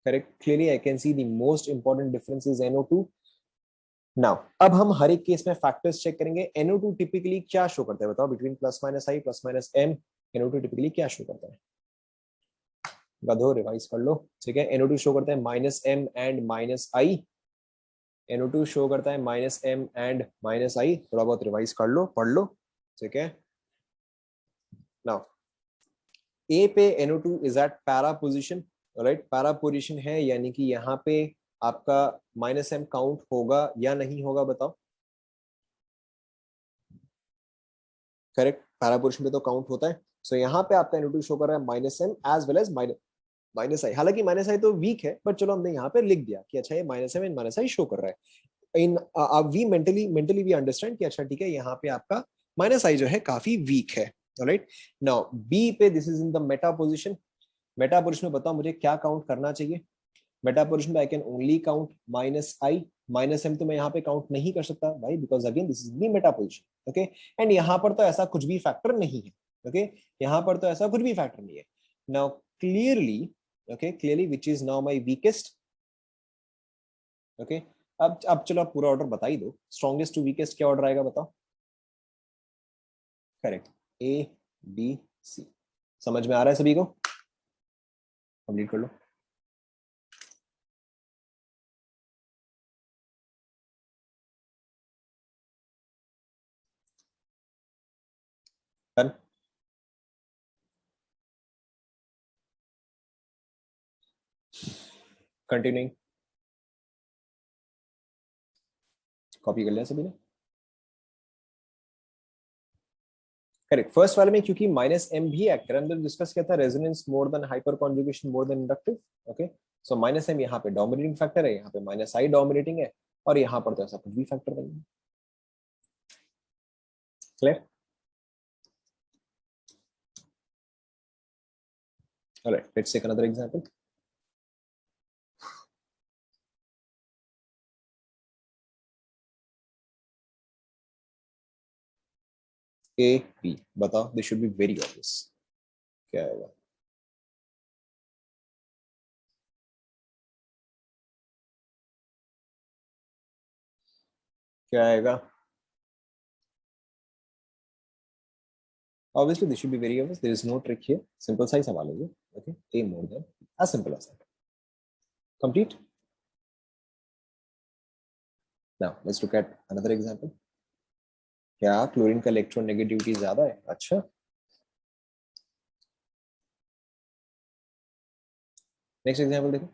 Correct, clearly I can see the most important difference is NO2. Now अब हम हर एक केस में फैक्टर्स चेक करेंगे. NO2 टिपिकली क्या शो करता है बताओ, between plus minus I plus minus M NO2 typically क्या शो करता है. गधो रिवाइज कर लो. ठीक है, NO2 शो करता है -M and -I. NO2 show करता है -M एंड -I. थोड़ा बहुत रिवाइज कर लो, पढ़ लो. ठीक है, नाउ A पे NO2 is eight para position. Right, para position है, यानी कि यहाँ पे आपका -M काउंट होगा या नहीं होगा बताओ. करेक्ट, पैरा पोजिशन पे तो काउंट होता है. सो यहाँ पे आपका NO2 शो कर रहा है -M as well as -I. हालांकि -I तो वीक है, बट चलो हमने यहाँ पे लिख दिया कि अच्छा ये -M एंड -I शो कर रहा है. इन वी मेंटली वी अंडरस्टैंड कि अच्छा ठीक है, यहाँ पे आपका -I जो है काफी वीक है. ऑलराइट, नाउ बी पे this is in the Meta position. Meta position में बताओ मुझे क्या काउंट करना चाहिए. मेटा पोजिशन में I can only count -I. -M तो मैं यहाँ पे काउंट नहीं कर सकता भाई, because again this is the Meta position. Okay, and यहाँ पर तो ऐसा कुछ भी फैक्टर नहीं है. ओके, यहाँ पर तो ऐसा कुछ भी फैक्टर नहीं है. Now clearly, okay clearly which is now my weakest. Okay, अब चलो आप पूरा ऑर्डर बता ही दो. स्ट्रॉन्गेस्ट टू वीकेस्ट क्या ऑर्डर आएगा बताओ. Correct, A B C. समझ में आ रहा है सभी को. कंप्लीट कर लो. डन. कंटिन्यूइंग. कॉपी कर लिया सभी ने. करेक्ट, फर्स्ट वाले में क्योंकि -M भी एक्टर है, हमने डिस्कस किया था resonance more than hyperconjugation more than inductive. Okay, so -M यहाँ पे डोमिनेटिंग फैक्टर है, यहाँ पे -I डोमिनेटिंग है, और यहाँ पर तो ऐसा कुछ भी फैक्टर नहीं है. Clear. Alright, let's take another example. A B, बताओ, this should be very obvious. क्या आएगा. क्या आएगा. Obviously, this should be very obvious. There is no trick here. Simple size सवाल है ये. Okay, A more than, as simple as that. Complete. Now let's look at another example. क्या chlorine का electron negativity ज्यादा है. अच्छा, next example देखो.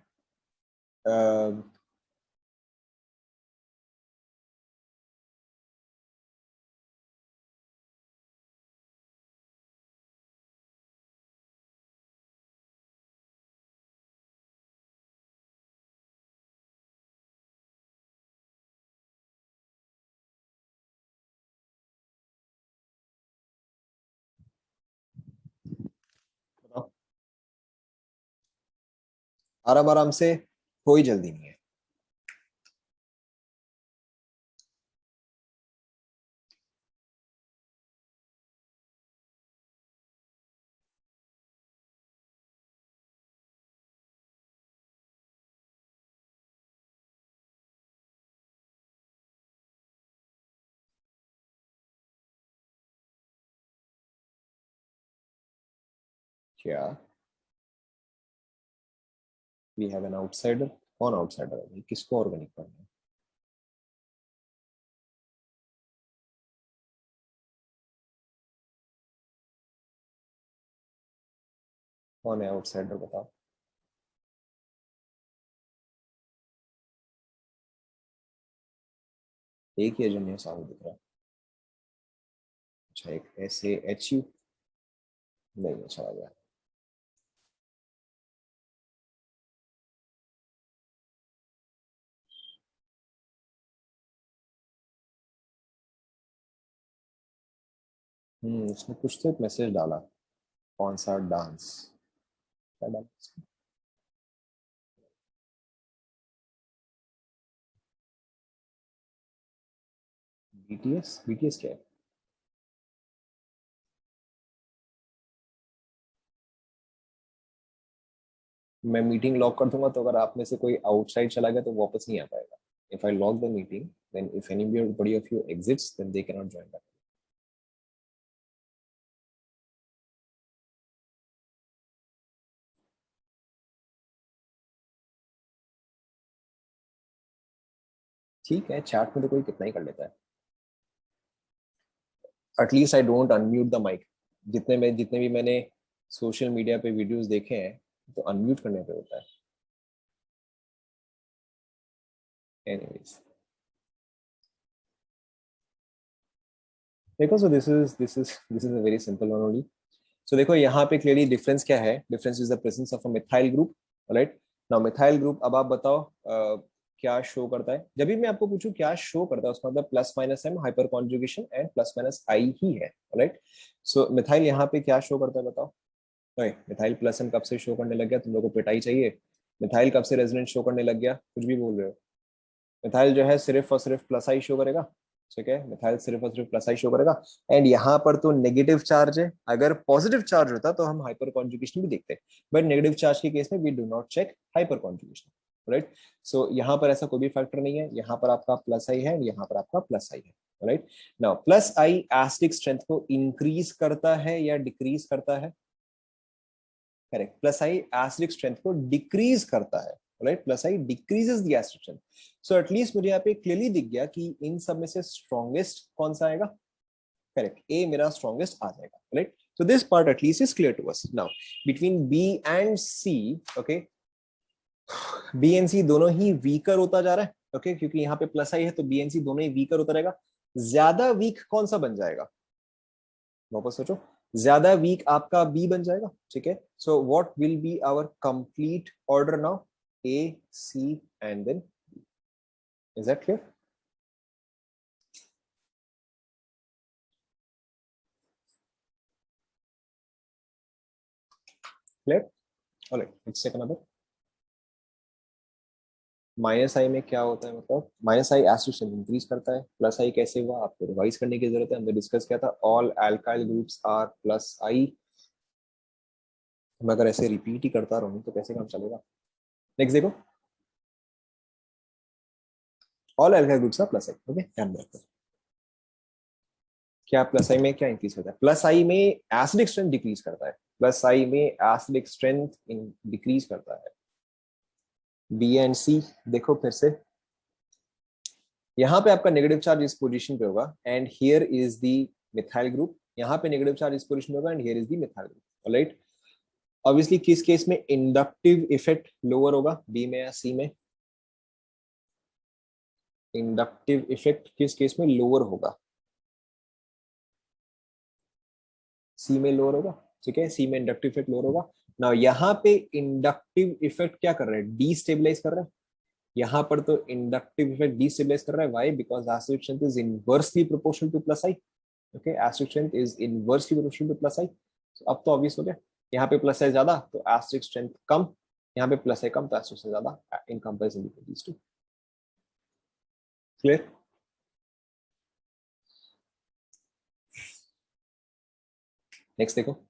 बताओ आराम आराम से, कोई जल्दी नहीं है. क्या वी हैव एन आउटसाइडर. कौन आउटसाइडर है, किसको ऑर्गेनिक करना है. कौन है आउटसाइडर बताओ। एक ही है जो नहीं सामने दिख रहा। अच्छा, एक SAHU नहीं है, चला गया। उसने कुछ तो एक मैसेज डाला। कौन सा डांस, क्या डांस? BTS क्या है? मैं मीटिंग लॉक कर दूंगा, तो अगर आप में से कोई आउटसाइड चला गया तो वापस नहीं आ पाएगा। If I lock the meeting, then if anybody of you exits, then they cannot join back. ठीक है, चैट में तो कोई कितना ही कर लेता है। At least I don't unmute the mic. जितने भी मैंने सोशल मीडिया पे वीडियोस देखे हैं, तो अनम्यूट करने पे होता है। एनीवेज, देखो, so this is a very simple one only. So देखो यहाँ पे क्लियरली डिफरेंस क्या है। Difference is the presence of a methyl group. Right now, methyl group, अब आप बताओ क्या शो करता है। जब भी मैं आपको पूछूं क्या शो करता है, उसका मतलब plus minus M, hyperconjugation and plus minus I ही है। राइट, सो मिथाइल यहाँ पे क्या शो करता है बताओ। नहीं, मिथाइल प्लस एम कब से शो करने लग गया? तुम लोगों को पिटाई चाहिए। मिथाइल कब से रेजोनेंस शो करने लग गया? कुछ भी बोल रहे हो। मिथाइल जो है सिर्फ और सिर्फ प्लस आई शो करेगा। ठीक है, मिथाइल सिर्फ और सिर्फ प्लस आई शो करेगा। एंड यहाँ पर तो नेगेटिव चार्ज है। अगर पॉजिटिव चार्ज होता तो हम हाइपर कॉन्जुगेशन भी देखते, बट नेगेटिव चार्ज के केस में we do not check hyperconjugation. Right, so यहाँ पर ऐसा कोई भी फैक्टर नहीं है। यहाँ पर आपका प्लस आई है, यहाँ पर आपका प्लस आई है। राइट नाउ, प्लस आई एसिडिक स्ट्रेंथ को इंक्रीज करता है या डिक्रीज करता है? करेक्ट, प्लस आई एसिडिक स्ट्रेंथ को डिक्रीज करता है। Right, plus I decreases the acidic strength. So at least मुझे यहाँ पे क्लियरली दिख गया कि इन सब में से स्ट्रॉन्गेस्ट कौन सा आएगा। करेक्ट, ए मेरा स्ट्रॉन्गेस्ट आ जाएगा। Right, so this part at least is clear to us now. Between B and C, okay, B and C दोनों ही वीकर होता जा रहा है। ओके, क्योंकि यहाँ पे प्लस आई है तो बी एंड सी दोनों ही वीकर होता रहेगा। ज्यादा वीक कौन सा बन जाएगा? वापस सोचो। ज्यादा वीक आपका बी बन जाएगा। ठीक है, so what will be our complete order now? A, C and then, is that clear? Clear? Alright, let's take another. Minus I में क्या होता है? मतलब माइनस आई एसिड इंक्रीज करता है। प्लस आई कैसे हुआ, आपको रिवाइज करने की जरूरत है। हमने डिस्कस किया था all alkyl groups are plus I. मैं अगर ऐसे रिपीट ही करता रहूं तो कैसे काम चलेगा? नेक्स्ट देखो, all alkyl groups are plus I. Okay, ध्यान में रखो। क्या प्लस आई में क्या इंक्रीज करता है? प्लस आई में एसिडिक स्ट्रेंथ डिक्रीज करता है। प्लस आई में एसिडिक स्ट्रेंथ डिक्रीज करता है। बी एंड सी देखो फिर से। यहाँ पे आपका नेगेटिव चार्ज इस पोजीशन पे होगा and here is the methyl group. यहाँ पे नेगेटिव चार्ज इस पोजीशन पे होगा and here is the methyl group. Alright, obviously किस केस में इंडक्टिव इफेक्ट लोअर होगा, बी में या सी में? इंडक्टिव इफेक्ट किस केस में लोअर होगा? सी में लोअर होगा। ठीक है, सी में इंडक्टिव इफेक्ट लोअर होगा। ना यहाँ पे इंडक्टिव इफेक्ट क्या कर रहा है? डीस्टेबलाइज कर रहा है। यहाँ पर तो इंडक्टिव इफेक्ट डीस्टेबलाइज कर रहा है। Why? Because acidic strength is inversely proportional to plus I. Okay, acidic strength is inversely proportional to plus I. अब तो ऑब्वियस हो गया। यहाँ पे प्लस आई ज्यादा तो एसिडिक स्ट्रेंथ कम, यहाँ पे प्लस आई कम तो एसिडिक स्ट्रेंथ ज्यादा in comparison between these two. Clear? Next देखो।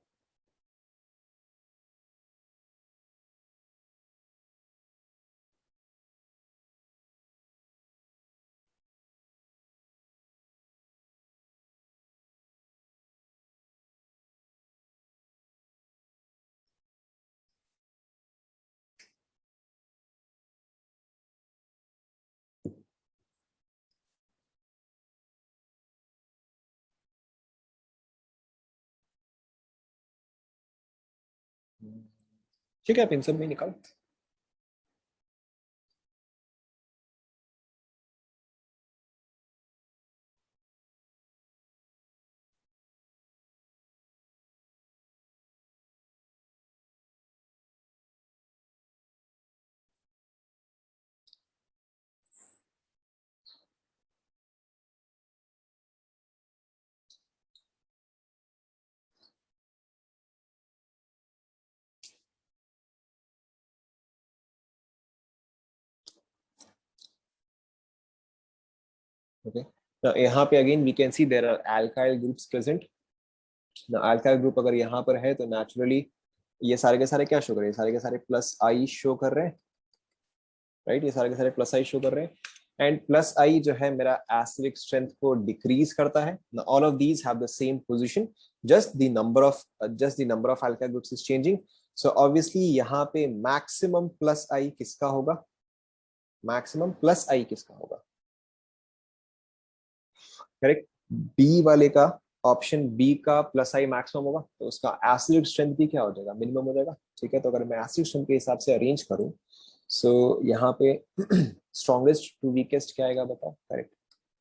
ठीक है, आप इन सब में निकालो। ओके, यहाँ पे again we can see there are alkyl groups present. Alkyl group अगर यहाँ पर है तो नेचुरली ये सारे के सारे क्या शो कर रहे हैं, सारे के सारे प्लस आई शो कर रहे हैं, राइट। ये सारे के सारे प्लस आई शो कर रहे हैं, एंड प्लस आई जो है मेरा एसिडिक स्ट्रेंथ को डिक्रीज करता है। All of these have the same position, just the number of alkyl groups is changing. So obviously यहाँ पे मैक्सिमम प्लस आई किसका होगा, मैक्सिमम प्लस आई किसका होगा, करेक्ट। बी वाले का, ऑप्शन बी का प्लस आई मैक्सिमम होगा, तो उसका एसिड स्ट्रेंथ भी क्या हो जाएगा, मिनिमम हो जाएगा। ठीक है, तो अगर मैं एसिड स्ट्रेंथ के हिसाब से अरेंज करूं, सो यहाँ पे स्ट्रॉन्गेस्ट टू वीकेस्ट क्या आएगा बताओ, करेक्ट,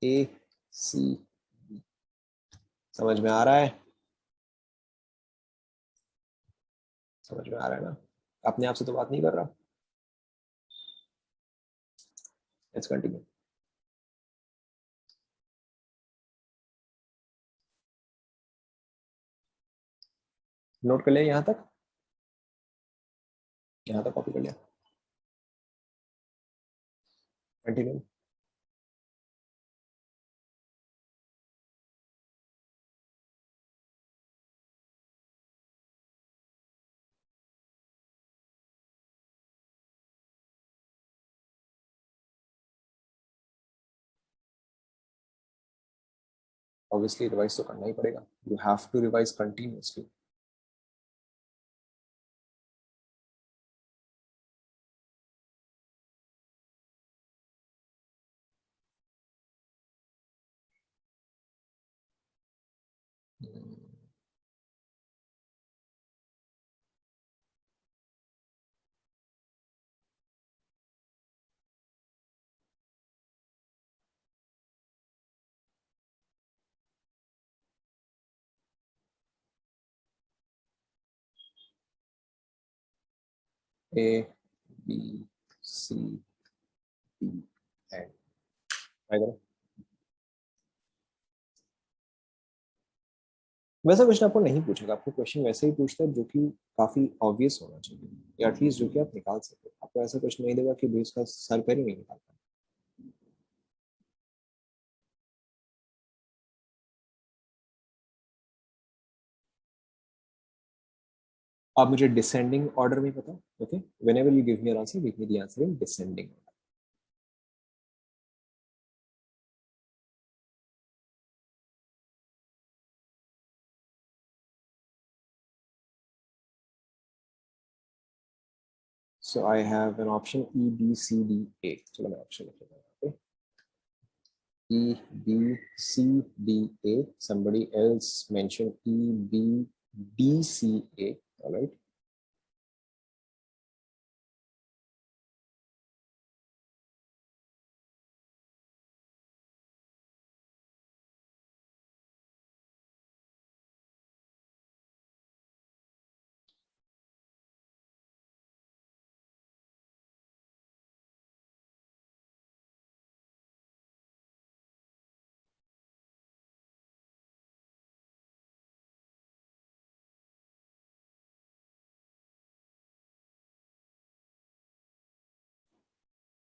ए सी बी। समझ में आ रहा है, समझ में आ रहा है ना, अपने आप से तो बात नहीं कर रहा। Let's continue. नोट कर लिया यहाँ तक, यहाँ तक कॉपी कर लिया, कंटिन्यू। ऑब्वियसली रिवाइज तो करना ही पड़ेगा, you have to revise continuously. A B C D and, वैसा क्वेश्चन आपको नहीं पूछेगा, आपको क्वेश्चन वैसे ही पूछता है जो कि काफी ऑब्वियस होना चाहिए, या एटलीस्ट जो कि आप निकाल सकते हो। आपको ऐसा क्वेश्चन नहीं देगा कि भाई इसका सर पैर ही नहीं निकाल पाए। आप मुझे डिसेंडिंग ऑर्डर में बताओ, okay, whenever you give me answer, give me the answer in descending. So I have an option E B C D A. चलो मैं ऑप्शन लिख लेता हूँ यहाँ पे, E B C D A. somebody else mention E B D C A, all right।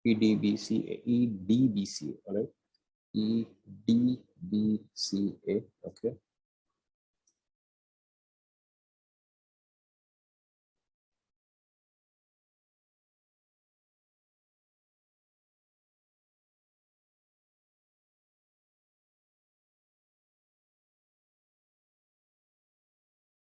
E D B C A, E D B C A, all right। E D B C A, okay।